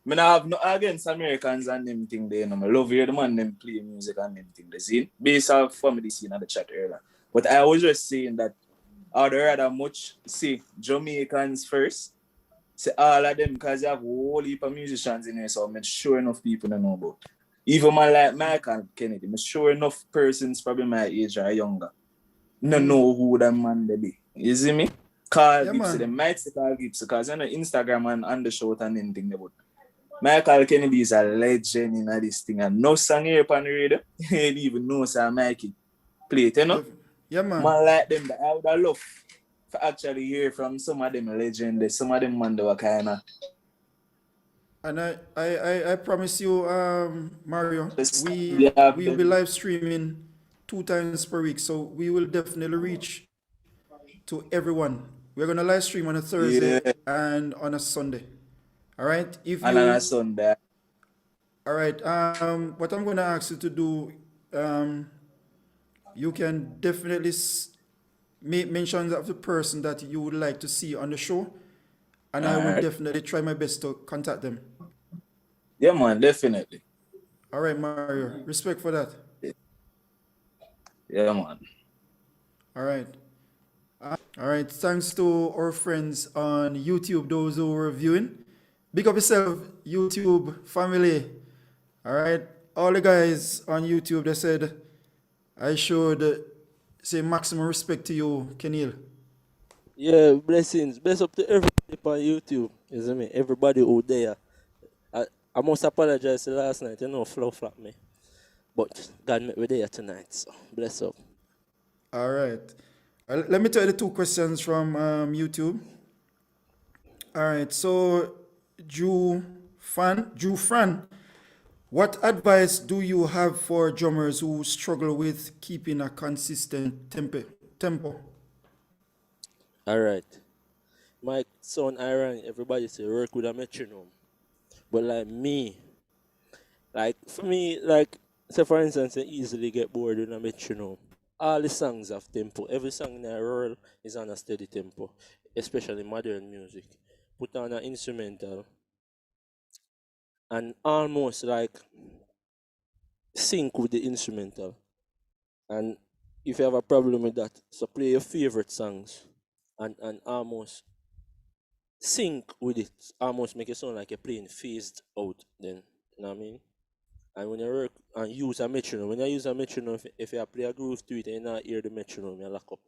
I have no against Americans and them thing there. I love hear the man them play music and them thing. The scene based off from the scene at the chat earlier. But I was just saying that I'd rather much see Jamaicans first. Say all of them because you have a whole heap of musicians in here, so I'm sure enough people don't know about. Even man like Michael Kennedy, I'm sure enough persons probably my age or younger. No know who that man they be. You see me? Carl Yeah, Gibson, man. they might say Carl Gibson because you know Instagram and undershot and anything about. Michael Kennedy is a legend in this thing, and no song here on the radio, you ain't even know Sir Mikey play it, you know? Yeah, man. Man like them, that I would have loved to actually hear from some of them legends, some of them man that were kind of. And I promise you, Mario, we Yeah, will be live streaming 2 times per week, so we will definitely reach to everyone. We're gonna live stream on a Thursday and on a Sunday. All right. If and you on a Sunday. all right, what I'm gonna ask you to do, you can definitely make mentions of the person that you would like to see on the show, and I will Alright. definitely try my best to contact them. Yeah, man, definitely. All right, Mario. Respect for that. Yeah, man. All right. All right. Thanks to our friends on YouTube, those who were viewing. Big up yourself, YouTube family. All right. All the guys on YouTube, they said I should say maximum respect to you, Keneil. Yeah, blessings. Bless up to everybody on YouTube. You see me? Everybody out there. I must apologize to last night. You know, flow flop me. But God met me there tonight. So bless up. All right. Let me tell you the two questions from YouTube. All right. So, Drew Fran, what advice do you have for drummers who struggle with keeping a consistent tempo? All right. My son Iran, everybody say work with a metronome. But like me, like for me, like say for instance, I easily get bored with a metronome. All the songs have tempo. Every song in a world is on a steady tempo, especially modern music. Put on an instrumental and almost like sync with the instrumental. And if you have a problem with that, so play your favorite songs and almost sync with it. Almost make it sound like you're playing phased out then. You know what I mean? And when you work and use a metronome, when you use a metronome, if you play a groove to it and you not hear the metronome, you lock up.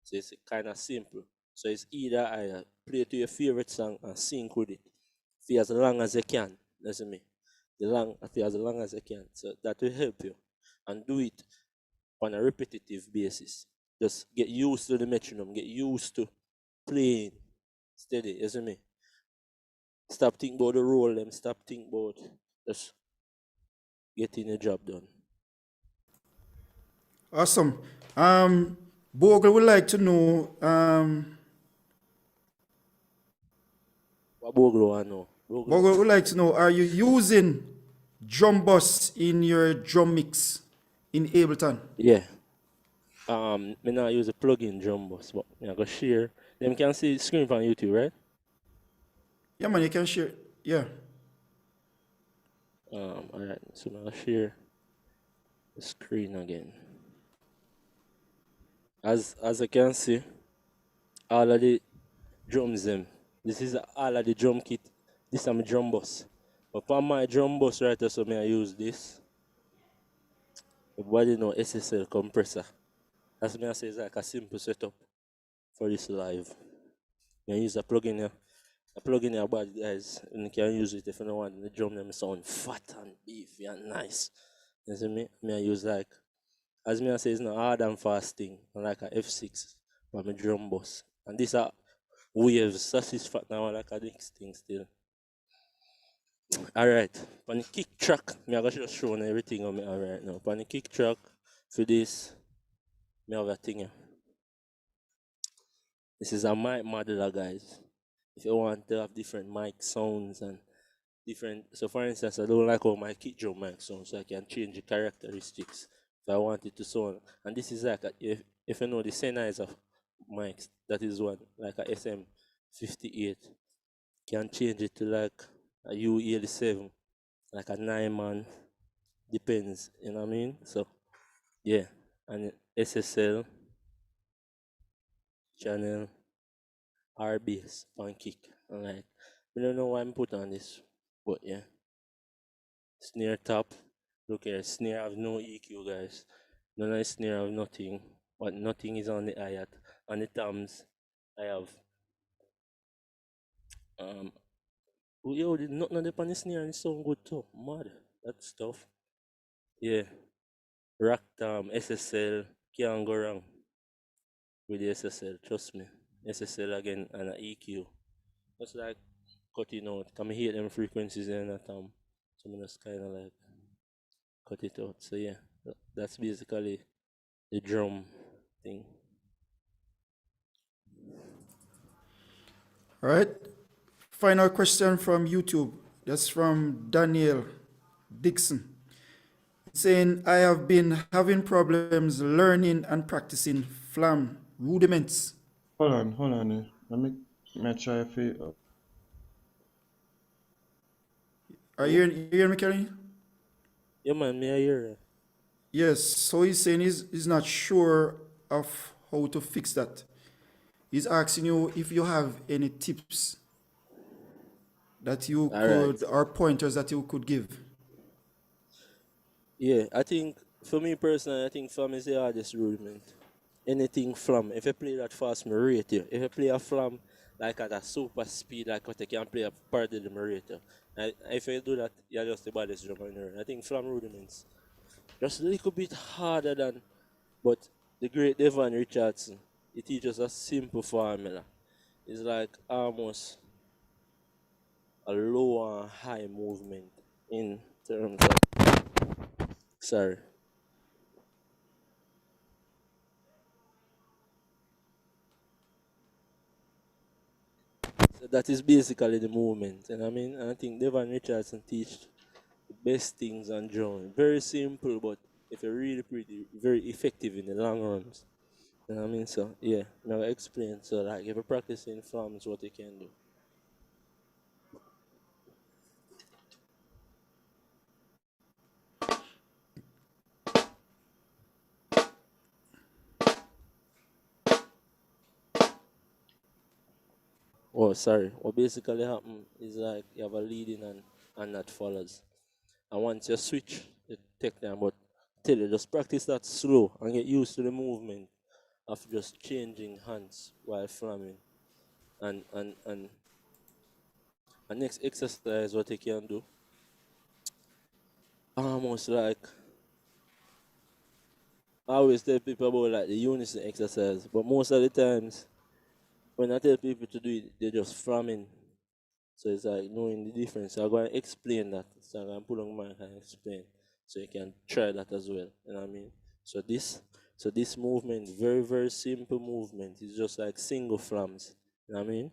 So it's kind of simple. So it's either play to your favorite song and sync with it for as long as you can. Listen me. For as long as you can. So that will help you. And do it on a repetitive basis. Just get used to the metronome, get used to playing steady, you see me? Stop thinking about the roll them, stop thinking about just getting the job done. Awesome. Bogle would like to know What Bogle I know? Bogle would like to know, are you using drum bus in your drum mix in Ableton? Yeah. Me not use a plug-in drum bus, but I go share. Them can see the screen on YouTube, right? Yeah, man, you can share. Yeah. Alright, so I'll share the screen again. As I can see, all of the drums them. This is all of the drum kit. This is my drum bus. But for my drum bus right here, so I use this. Everybody know SSL compressor. As me I say, it's like a simple setup for this live. You can use a plug-in here. A plug-in here, bad guys, and you can use it if you don't want the drum them sound fat and beefy and nice. You see me? I use like, as me I say, it's not hard and fast thing, like a F6 for my drum bus. And these are waves, sausage fat now, like a next thing still. Alright, on the kick track, I have just shown everything on me right now. On the kick track, for this, I have a thing here. This is a mic modeler, guys. If you want to have different mic sounds and different, so for instance, I don't like how my kick drum mic sounds, so I can change the characteristics if I want it to sound. And this is like, if you know the Sennheiser mics, that is one, like a SM58. Can change it to like a U87, like a 9-man, depends, you know what I mean? So, yeah, and SSL, channel, R bass, on kick. And like, I don't know why I'm put on this, but yeah. Snare top. Look here, snare have no EQ, guys. None of the snare have nothing, but nothing is on the hi-hat. On the toms, I have yo, nothing on the pan the snare and it sound good too. Mad, that stuff. Yeah, rack tom, SSL, can't go wrong with the SSL. Trust me, SSL again and an EQ. Just like cutting out. Come hear them frequencies and that so I'm just kind of like cut it out. So yeah, that's basically the drum thing. All right. Final question from YouTube. That's from Daniel Dixon. It's saying, I have been having problems learning and practicing flam rudiments. Hold on. Let me try if it. Are you hearing me, Kenny? Yeah, man, me I hear it. Yes. So he's saying he's not sure of how to fix that. He's asking you if you have any tips that you All right. could, or pointers that you could give. Yeah, I think for me personally, I think flam is the hardest rudiment. Anything flam, if you play that fast, me rate you. If you play a flam like at a super speed, like what you can play a part of the rate. And if you do that, you're just the baddest drummer in the world. I think flam rudiments just a little bit harder than, but the great Devon Richardson, he teaches a simple formula. It's like almost a low and high movement in terms of, sorry. So that is basically the movement. And I mean, I think Devon Richardson teach the best things on drum. Very simple, but if you're really pretty, very effective in the long runs. You know what I mean? So yeah, now I explain. So like if you're practicing flams, what you can do. Oh, sorry. What basically happen is like you have a leading and that follows. And once you switch, it take time. But tell you, just practice that slow and get used to the movement of just changing hands while flamming. And next exercise, what you can do, almost like I always tell people about like the unison exercise, but most of the times when I tell people to do it, they're just flamming. So it's like knowing the difference. So I'm going to explain that. So I'm going to put on my and explain. So you can try that as well. You know what I mean? So this movement, very, very simple movement. It's just like single flams. You know what I mean?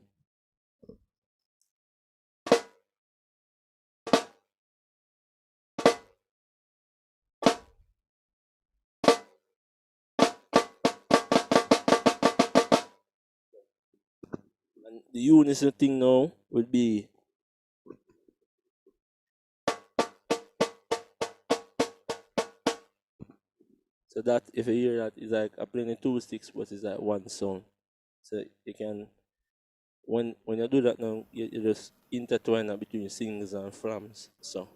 And the unison thing now would be so that if you hear that, it's like I'm playing two sticks, but it's like one sound. So you can when you do that now, you just intertwine that between singles and flams. So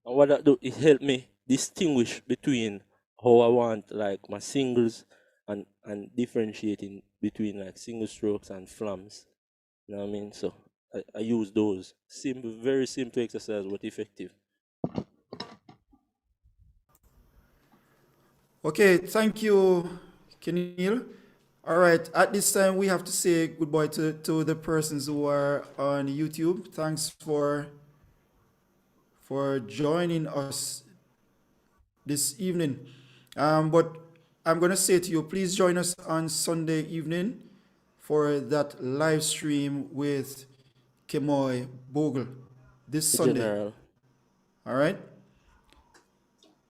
and what that do, it help me distinguish between how I want like my singles and differentiating between like single strokes and flams. You know what I mean? So I use those simple, very simple exercise, but effective. Okay, thank you, Keneil. All right, at this time we have to say goodbye to the persons who are on YouTube. Thanks for joining us this evening. But I'm going to say to you, please join us on Sunday evening for that live stream with Kemoy Bogle this The Sunday. general. All right?